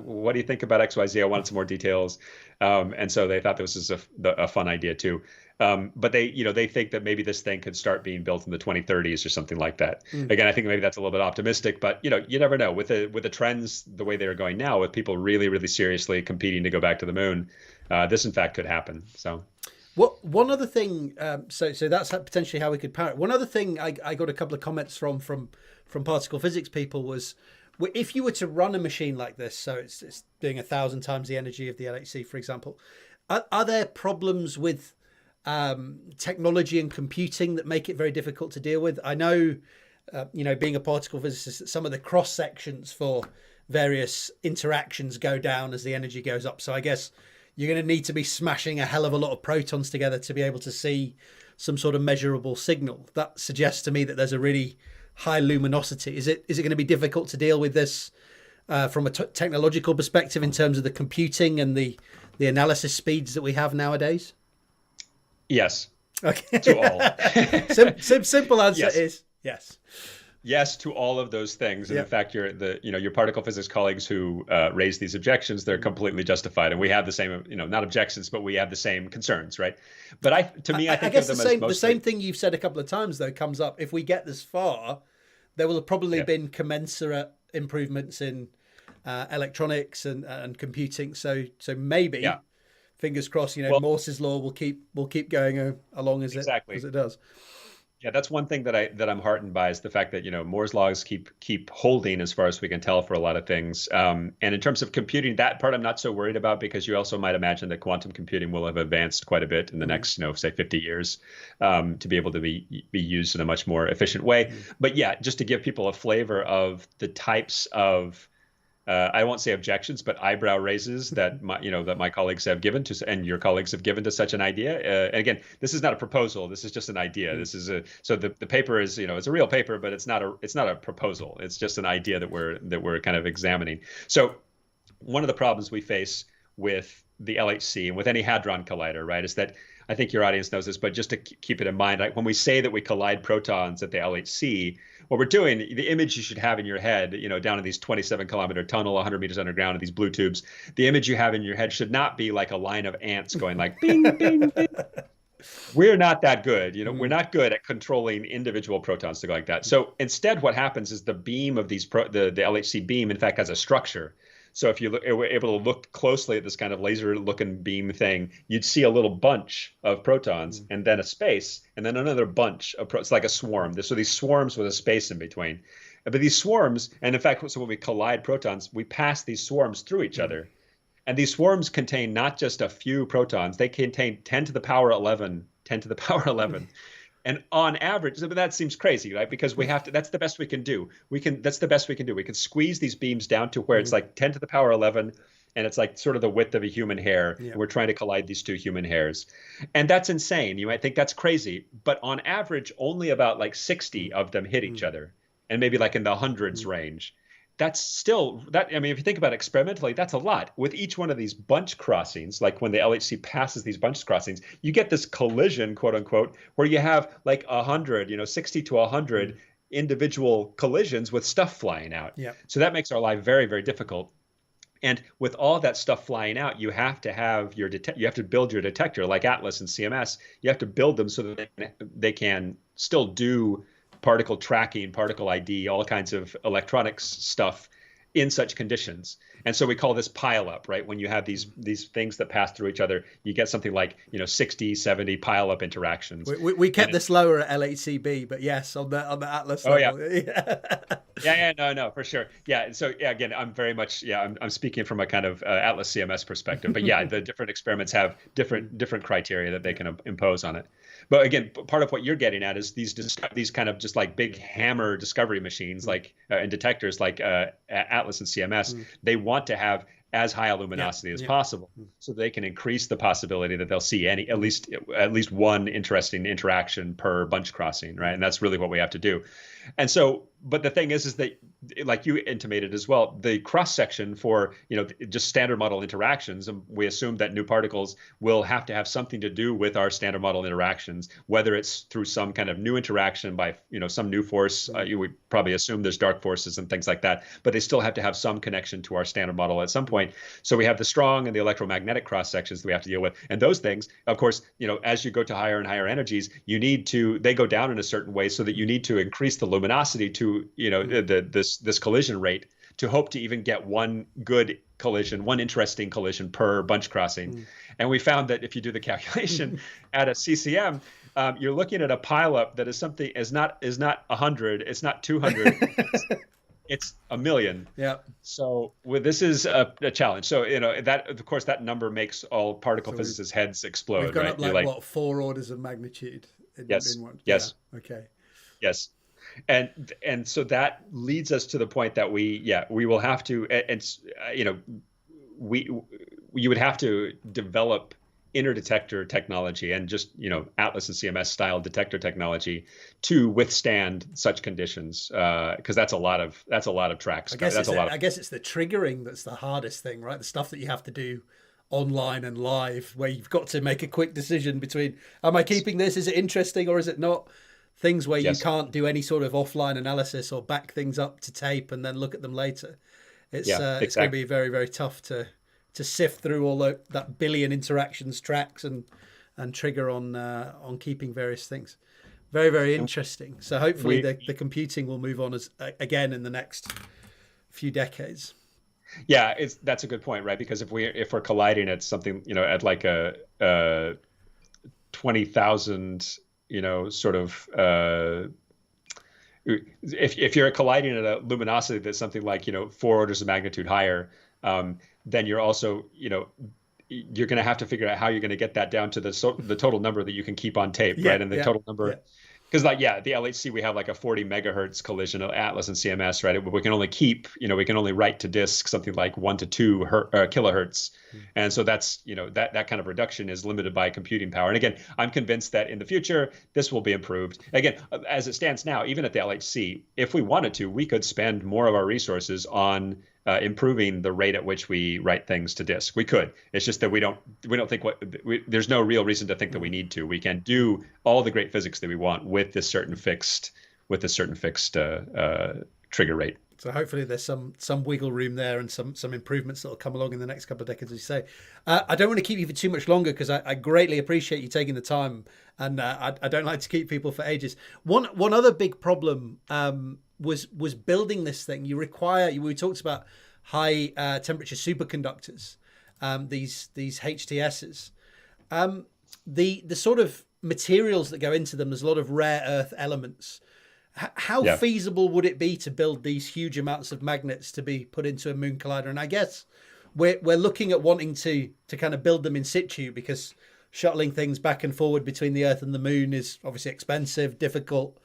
What do you think about XYZ? I wanted some more details. And so they thought this was a fun idea too. But they think that maybe this thing could start being built in the 2030s or something like that. Mm. Again, I think maybe that's a little bit optimistic, but you never know with the trends the way they're going now, with people really, really seriously competing to go back to the moon. This in fact could happen. So What one other thing? So that's potentially how we could parrot. One other thing I got a couple of comments from particle physics people was, if you were to run a machine like this, so it's doing 1,000 times the energy of the LHC, for example, are there problems with technology and computing that make it very difficult to deal with? I know, being a particle physicist, that some of the cross sections for various interactions go down as the energy goes up. So I guess you're going to need to be smashing a hell of a lot of protons together to be able to see some sort of measurable signal. That suggests to me that there's a really high luminosity. Is it going to be difficult to deal with this from a technological perspective in terms of the computing and the analysis speeds that we have nowadays? yes, Okay. to all. Simple answer Yes. is yes. Yes to all of those things, and Yeah. in fact, your particle physics colleagues who raise these objections, they're completely justified, and we have the same, not objections, but we have the same concerns, right? But I think guess of them the as same mostly. thing you've said a couple of times though comes up. If we get this far, there will have probably Yeah. been commensurate improvements in electronics and computing. So maybe, Yeah. fingers crossed, Well, Morse's law will keep going along as exactly. it does. Yeah, that's one thing that I'm heartened by, is the fact that Moore's laws keep holding as far as we can tell for a lot of things. And in terms of computing, that part I'm not so worried about, because you also might imagine that quantum computing will have advanced quite a bit in the next say 50 years, to be able to be used in a much more efficient way. But yeah, just to give people a flavor of the types of I won't say objections, but eyebrow raises that my colleagues have given to, and your colleagues have given to such an idea. And again, this is not a proposal. This is just an idea. This is so the paper is, it's a real paper, but it's not a proposal. It's just an idea that we're kind of examining. So one of the problems we face with the LHC and with any hadron collider, right, is that, I think your audience knows this, but just to keep it in mind, like when we say that we collide protons at the LHC, what we're doing, the image you should have in your head, down in these 27-kilometer tunnel, 100 meters underground, in these blue tubes, the image you have in your head should not be like a line of ants going like bing, bing, bing. We're not that good. We're not good at controlling individual protons to go like that. So instead, what happens is the beam of these the LHC beam, in fact, has a structure. So if you were able to look closely at this kind of laser-looking beam thing, you'd see a little bunch of protons, and then a space, and then another bunch of protons. It's like a swarm. So these swarms with a space in between. But these swarms, and in fact, so when we collide protons, we pass these swarms through each other. And these swarms contain not just a few protons, they contain 10 to the power 11, 10 to the power 11. And on average, but that seems crazy, right? Because we have to, that's the best we can do. That's the best we can do. We can squeeze these beams down to where it's like 10 to the power 11, and it's like sort of the width of a human hair. Yeah. And we're trying to collide these two human hairs. And that's insane. You might think that's crazy, but on average, only about like 60 of them hit each other, and maybe like in the hundreds range. That's still I mean, if you think about it experimentally, that's a lot. With each one of these bunch crossings, like when the LHC passes these bunch crossings, you get this collision, quote unquote, where you have like 100, 60 to 100 individual collisions with stuff flying out. Yeah. So that makes our life very, very difficult. And with all that stuff flying out, you have to have you have to build your detector, like Atlas and CMS. You have to build them so that they can still do particle tracking, particle ID, all kinds of electronics stuff in such conditions. And so we call this pile up, right? When you have these things that pass through each other, you get something like 60, 70 pile up interactions. We kept this lower at LHCb, but yes, on the Atlas level. No, for sure. Yeah. So yeah, again, I'm very much, I'm speaking from a kind of Atlas CMS perspective, but yeah, the different experiments have different criteria that they can impose on it. But again, part of what you're getting at is these kind of just like big hammer discovery machines, like and detectors like Atlas and CMS. They want to have as high a luminosity as possible, so they can increase the possibility that they'll see at least one interesting interaction per bunch crossing, right? And that's really what we have to do. And so, but the thing is that, like you intimated as well, the cross section for just standard model interactions, we assume that new particles will have to have something to do with our standard model interactions, whether it's through some kind of new interaction by some new force. We probably assume there's dark forces and things like that, but they still have to have some connection to our standard model at some point. So we have the strong and the electromagnetic cross sections that we have to deal with, and those things, of course, as you go to higher and higher energies, they go down in a certain way, so that you need to increase the luminosity to this collision rate to hope to even get one interesting collision per bunch crossing. And we found that if you do the calculation at a CCM, you're looking at a pileup that is not 100, it's not 200, it's 1 million. Yeah. So this is a challenge. So that, of course, that number makes all particle physicists' heads explode. We've gone right? up like what, 4 orders of magnitude? Yes. In one? Yes. Yeah. Okay. Yes. And so that leads us to the point that we will have to, you would have to develop interdetector technology and just Atlas and CMS style detector technology to withstand such conditions, because that's a lot of tracks. I guess it's the triggering that's the hardest thing, right? The stuff that you have to do online and live, where you've got to make a quick decision between, am I keeping this? Is it interesting or is it not? Things where you can't do any sort of offline analysis or back things up to tape and then look at them later. It's going to be very, very tough to sift through all that billion interactions, tracks, and trigger on keeping various things. Very, very interesting. So hopefully the computing will move on again in the next few decades. Yeah, that's a good point, right? Because if we're colliding at something, at like a 20,000. Sort of, if you're colliding at a luminosity that's something like 4 orders of magnitude higher, then you're also you're going to have to figure out how you're going to get that down to the total number that you can keep on tape, right? And the total number. Because the LHC, we have like a 40 megahertz collision of Atlas and CMS, right? We can only we can only write to disk something like 1 to 2 kilohertz. And so that's, that kind of reduction is limited by computing power. And again, I'm convinced that in the future, this will be improved. Again, as it stands now, even at the LHC, if we wanted to, we could spend more of our resources on improving the rate at which we write things to disk. We could. It's just that we don't think there's no real reason to think that we need to. We can do all the great physics that we want with this certain fixed trigger rate. So hopefully there's some wiggle room there and some improvements that will come along in the next couple of decades, as you say. I don't want to keep you for too much longer because I greatly appreciate you taking the time, and I don't like to keep people for ages. One other big problem was building this thing. We talked about high temperature superconductors, these HTSs. The sort of materials that go into them, there's a lot of rare earth elements. How feasible would it be to build these huge amounts of magnets to be put into a moon collider? And I guess we're looking at wanting to kind of build them in situ, because shuttling things back and forward between the Earth and the moon is obviously expensive, difficult.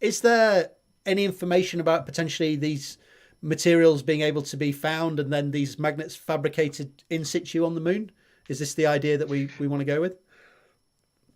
Is there any information about potentially these materials being able to be found and then these magnets fabricated in situ on the moon? Is this the idea that we want to go with?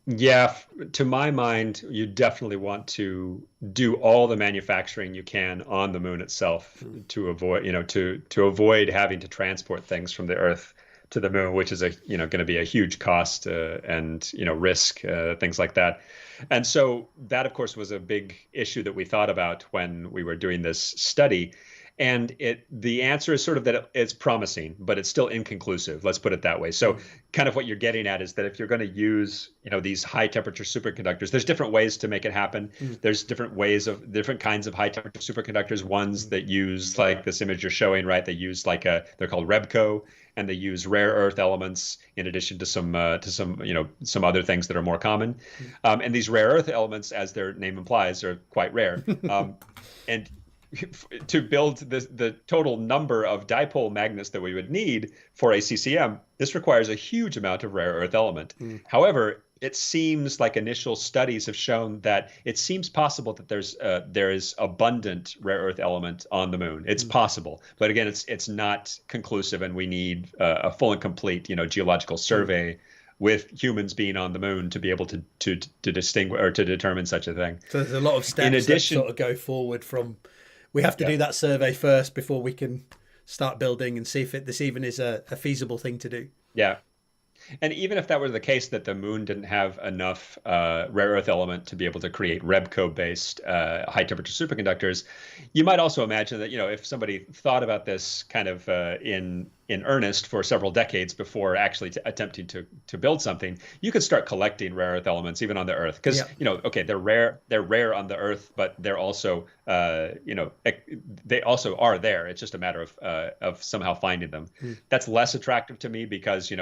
Yeah, to my mind, you definitely want to do all the manufacturing you can on the moon itself to avoid, to avoid having to transport things from the Earth to the moon, which is going to be a huge cost and risk, things like that. And so that, of course, was a big issue that we thought about when we were doing this study. And the answer is sort of that it's promising, but it's still inconclusive. Let's put it that way. So kind of what you're getting at is that if you're going to use, these high temperature superconductors, there's different ways to make it happen. There's different kinds of high temperature superconductors, ones that use like this image you're showing, right? They use they're called Rebco, and they use rare earth elements in addition to some other things that are more common. And these rare earth elements, as their name implies, are quite rare. And to build the total number of dipole magnets that we would need for a CCM, this requires a huge amount of rare earth element. However, it seems like initial studies have shown that it seems possible that there is abundant rare earth element on the moon. It's possible, but again, it's not conclusive, and we need a full and complete, geological survey with humans being on the moon to be able to distinguish or to determine such a thing. So there's a lot of steps In addition, that sort of go forward from. We have to do that survey first before we can start building and see if this even is a feasible thing to do. Yeah. And even if that were the case, that the moon didn't have enough rare earth element to be able to create Rebco-based high temperature superconductors, you might also imagine that, if somebody thought about this kind of in earnest for several decades before actually attempting to build something, you could start collecting rare earth elements even on the Earth. Because, okay, they're rare on the Earth, but they're also, they also are there. It's just a matter of somehow finding them. That's less attractive to me because,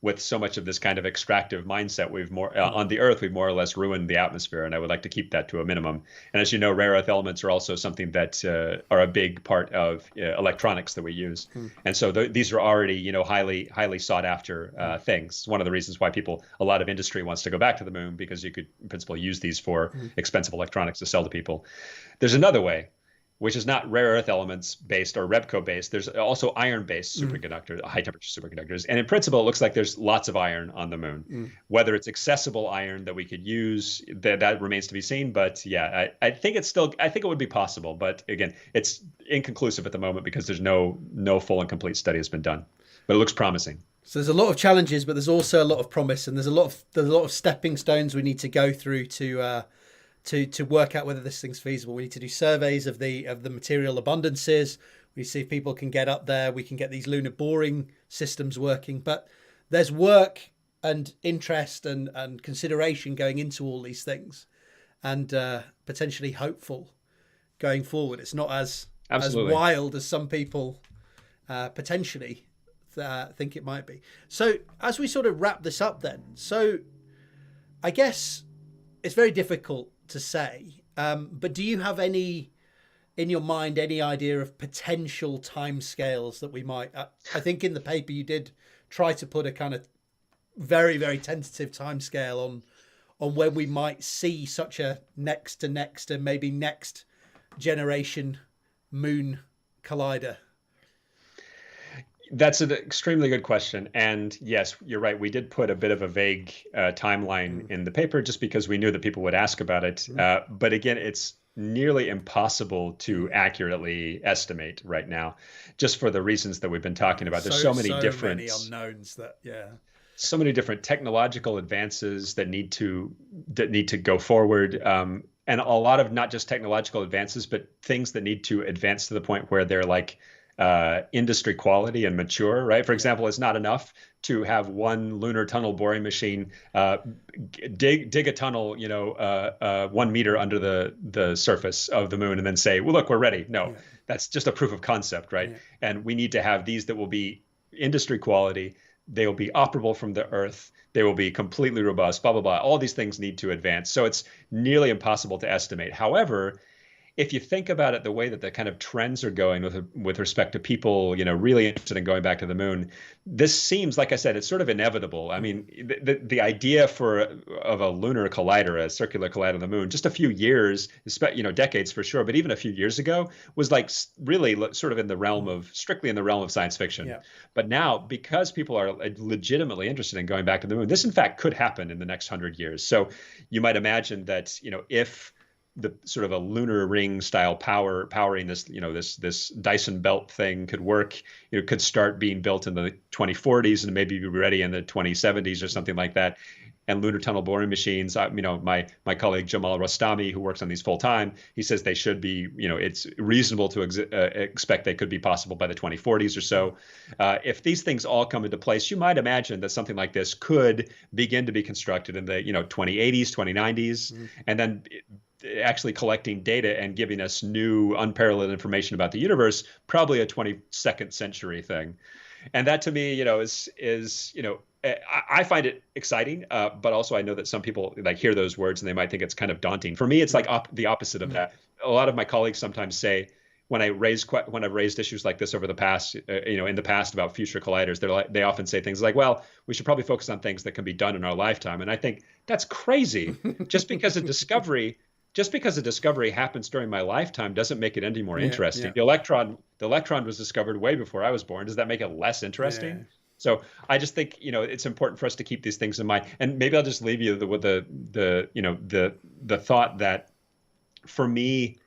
with so much of this kind of extractive mindset, on the Earth, we've more or less ruined the atmosphere, and I would like to keep that to a minimum. And as you know, rare earth elements are also something that are a big part of electronics that we use. And so these are already, highly sought after things. One of the reasons why a lot of industry wants to go back to the moon, because you could, in principle, use these for expensive electronics to sell to people. There's another way, which is not rare earth elements based or Rebco based. There's also iron based superconductors, high temperature superconductors. And in principle, it looks like there's lots of iron on the moon. Whether it's accessible iron that we could use, that remains to be seen. But yeah, I think it would be possible. But again, it's inconclusive at the moment because there's no full and complete study has been done. But it looks promising. So there's a lot of challenges, but there's also a lot of promise, and there's a lot of stepping stones we need to go through to work out whether this thing's feasible. We need to do surveys of the material abundances. We see if people can get up there. We can get these lunar boring systems working. But there's work and interest and consideration going into all these things, and potentially hopeful going forward. It's not as wild as some people potentially think it might be. So as we sort of wrap this up then, so I guess it's very difficult to say, but do you have in your mind any idea of potential timescales that we might? I think in the paper you did try to put a kind of very, very tentative timescale on when we might see such a next and maybe next generation moon collider. That's an extremely good question. And yes, you're right. We did put a bit of a vague timeline in the paper just because we knew that people would ask about it. But again, it's nearly impossible to accurately estimate right now, just for the reasons that we've been talking about. There's so many different unknowns so many different technological advances that need to go forward. And a lot of not just technological advances, but things that need to advance to the point where they're like industry quality and mature, right? For example, it's not enough to have one lunar tunnel boring machine dig a tunnel, 1 meter under the surface of the moon and then say, well, look, we're ready. No, that's just a proof of concept, right? And we need to have these that will be industry quality. They will be operable from the Earth. They will be completely robust, blah, blah, blah. All these things need to advance. So it's nearly impossible to estimate. However, if you think about it, the way that the kind of trends are going with respect to people, really interested in going back to the moon, this seems, like I said, it's sort of inevitable. I mean, the idea of a lunar collider, a circular collider on the moon, just a few years, decades for sure, but even a few years ago, was like really sort of strictly in the realm of science fiction. Yeah. But now, because people are legitimately interested in going back to the moon, this in fact could happen in the next 100 years. So you might imagine that, if the sort of a lunar ring style powering this, this Dyson belt thing could work, could start being built in the 2040s and maybe be ready in the 2070s or something like that. And lunar tunnel boring machines, my colleague Jamal Rostami, who works on these full time, he says they should be, it's reasonable to expect they could be possible by the 2040s or so. If these things all come into place, you might imagine that something like this could begin to be constructed in the 2080s, 2090s, and then actually collecting data and giving us new unparalleled information about the universe, probably a 22nd century thing. And that to me, is I find it exciting, but also I know that some people hear those words and they might think it's kind of daunting. For me, it's like the opposite of that. A lot of my colleagues sometimes say, when I've raised issues like this over the past, in the past about future colliders, they often say things like, "Well, we should probably focus on things that can be done in our lifetime." And I think that's crazy. Just because a discovery just because a discovery happens during my lifetime doesn't make it any more Yeah, interesting. yeah, The electron was discovered way before I was born. Does that make it less yeah. interesting? So I just think, it's important for us to keep these things in mind. And maybe I'll just leave you with the thought that for me,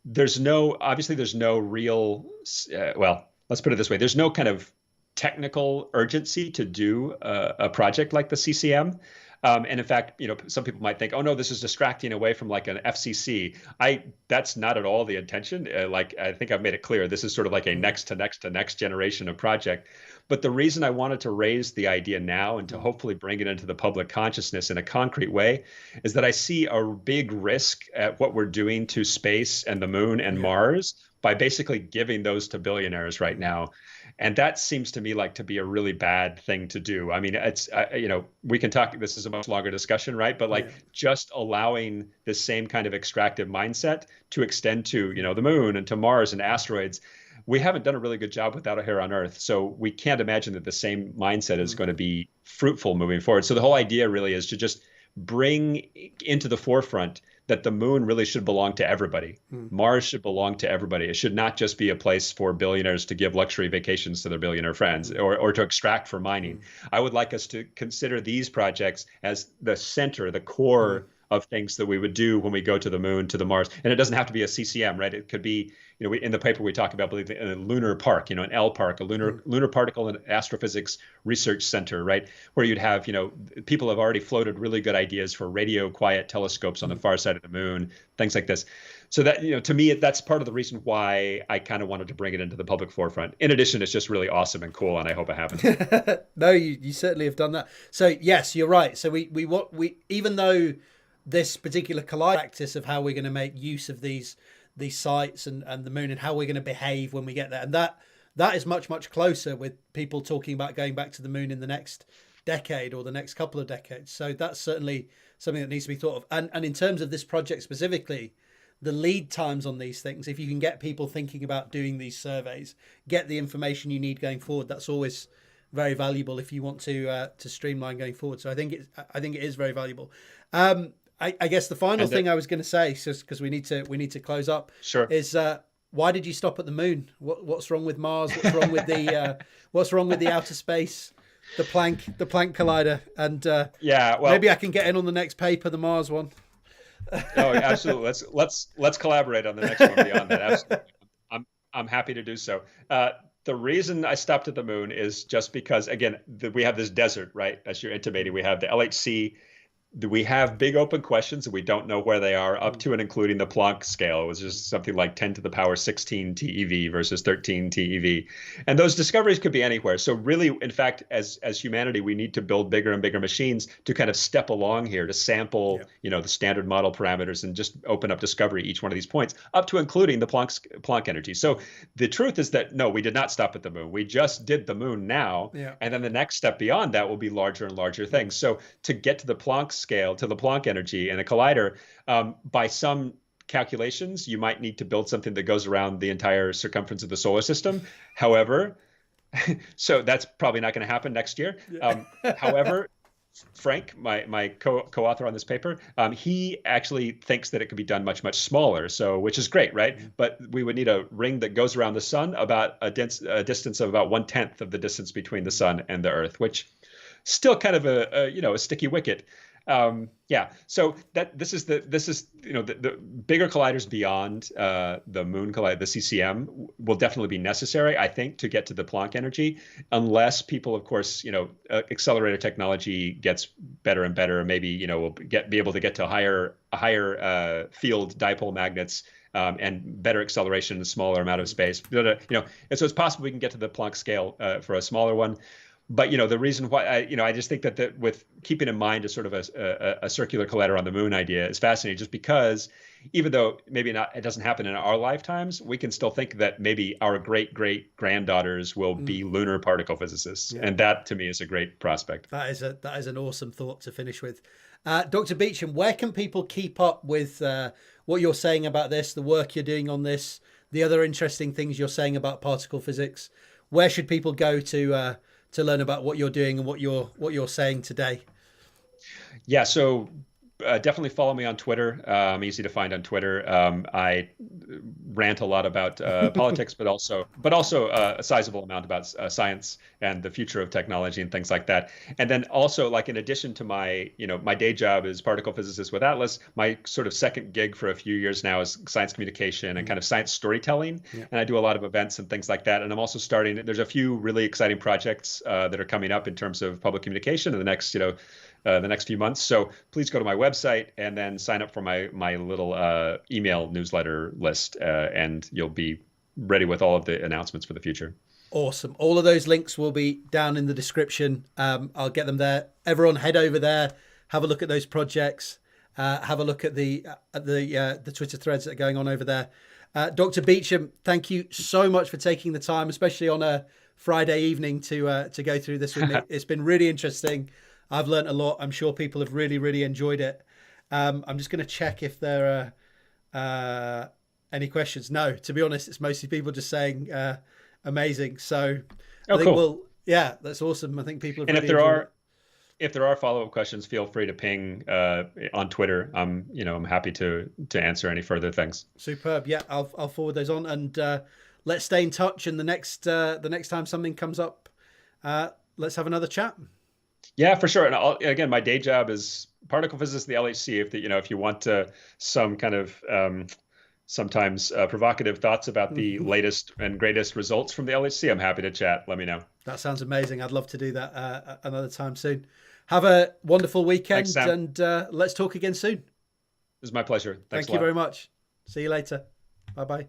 there's no real, well, let's put it this way. There's no kind of technical urgency to do a project like the CCM. And in fact, some people might think, oh no, this is distracting away from like an FCC. That's not at all the intention. Like I think I've made it clear, this is sort of like a next to next to next generation of project. But the reason I wanted to raise the idea now and to hopefully bring it into the public consciousness in a concrete way is that I see a big risk at what we're doing to space and the moon and Mars by basically giving those to billionaires right now. And that seems to me like to be a really bad thing to do. I mean, it's, we can talk, this is a much longer discussion, right? But like just allowing the same kind of extractive mindset to extend to, the moon and to Mars and asteroids. We haven't done a really good job with that here on Earth. So we can't imagine that the same mindset is going to be fruitful moving forward. So the whole idea really is to just bring into the forefront that the moon really should belong to everybody. Mars should belong to everybody. It should not just be a place for billionaires to give luxury vacations to their billionaire friends or to extract for mining. I would like us to consider these projects as the center, the core of things that we would do when we go to the moon, to the Mars. And it doesn't have to be a CCM, right? It could be, in the paper we talk about, believe in a lunar park, an L park, a lunar particle and astrophysics research center, right? Where you'd have, people have already floated really good ideas for radio quiet telescopes on the far side of the moon, things like this. So that, to me, that's part of the reason why I kind of wanted to bring it into the public forefront. In addition, it's just really awesome and cool, and I hope it happens. No, you certainly have done that. So yes, you're right. So we even though this particular collider practice of how we're going to make use of these sites and the moon and how we're going to behave when we get there, and that is much closer with people talking about going back to the moon in the next decade or the next couple of decades. So that's certainly something that needs to be thought of. And in terms of this project specifically, the lead times on these things, if you can get people thinking about doing these surveys, get the information you need going forward, that's always very valuable if you want to streamline going forward. So I think it is very valuable. I guess the final thing I was going to say, just because we need to close up, is why did you stop at the moon? What's wrong with Mars? What's wrong with the outer space, the Planck collider? And maybe I can get in on the next paper, the Mars one. Oh, absolutely. Let's collaborate on the next one beyond that. Absolutely. I'm happy to do so. The reason I stopped at the moon is just because, again, we have this desert, right? As you're intimating, we have the LHC. We have big open questions and we don't know where they are, up to and including the Planck scale. It was just something like 10 to the power 16 TeV versus 13 TeV. And those discoveries could be anywhere. So really, in fact, as humanity, we need to build bigger and bigger machines to kind of step along here, to sample, the standard model parameters and just open up discovery each one of these points, up to including the Planck energy. So the truth is that, no, we did not stop at the moon. We just did the moon now. And then the next step beyond that will be larger and larger things. So to get to the Planck scale, to the Planck energy and a collider, by some calculations, you might need to build something that goes around the entire circumference of the solar system. However, so that's probably not going to happen next year. However, Frank, my co-author on this paper, he actually thinks that it could be done much smaller. So, which is great, right? But we would need a ring that goes around the sun about a distance of about 1/10 of the distance between the sun and the Earth, which still kind of a sticky wicket. So this is the bigger colliders beyond the moon collider, the CCM, will definitely be necessary, I think, to get to the Planck energy, unless people, of course, accelerator technology gets better and better, and maybe we'll be able to get to higher field dipole magnets. And better acceleration in a smaller amount of space. And so it's possible we can get to the Planck scale for a smaller one. But the reason why I just think that with keeping in mind a sort of a circular collider on the moon idea is fascinating, just because even though maybe it doesn't happen in our lifetimes, we can still think that maybe our great granddaughters will be lunar particle physicists, and that to me is a great prospect. That is an awesome thought to finish with. Dr. Beacham, where can people keep up with what you're saying about this, the work you're doing on this, the other interesting things you're saying about particle physics. Where should people go to learn about what you're doing and what you're saying today? Yeah, so definitely follow me on Twitter. I'm easy to find on Twitter. I rant a lot about politics, but also a sizable amount about science and the future of technology and things like that. And then also, like in addition to my day job as particle physicist with Atlas, my sort of second gig for a few years now is science communication and kind of science storytelling. Yeah. And I do a lot of events and things like that. And I'm also starting. There's a few really exciting projects that are coming up in terms of public communication in the next few months. So please go to my website and then sign up for my little email newsletter list, and you'll be ready with all of the announcements for the future. Awesome. All of those links will be down in the description. I'll get them there. Everyone head over there, have a look at those projects, have a look at the Twitter threads that are going on over there. Dr. Beacham, thank you so much for taking the time, especially on a Friday evening to go through this with me. It's been really interesting. I've learned a lot. I'm sure people have really, really enjoyed it. I'm just going to check if there are any questions. No, to be honest, it's mostly people just saying amazing. So I think cool. That's awesome. I think people have and really if there are follow-up questions, feel free to ping on Twitter. I'm happy to answer any further things. Superb. Yeah, I'll forward those on, and let's stay in touch. And the next time something comes up, let's have another chat. Yeah, for sure. And again, my day job is particle physicist at the LHC. If you want some kind of sometimes provocative thoughts about the latest and greatest results from the LHC, I'm happy to chat. Let me know. That sounds amazing. I'd love to do that another time soon. Have a wonderful weekend. Thanks, and let's talk again soon. It was my pleasure. Thank you very much. See you later. Bye-bye.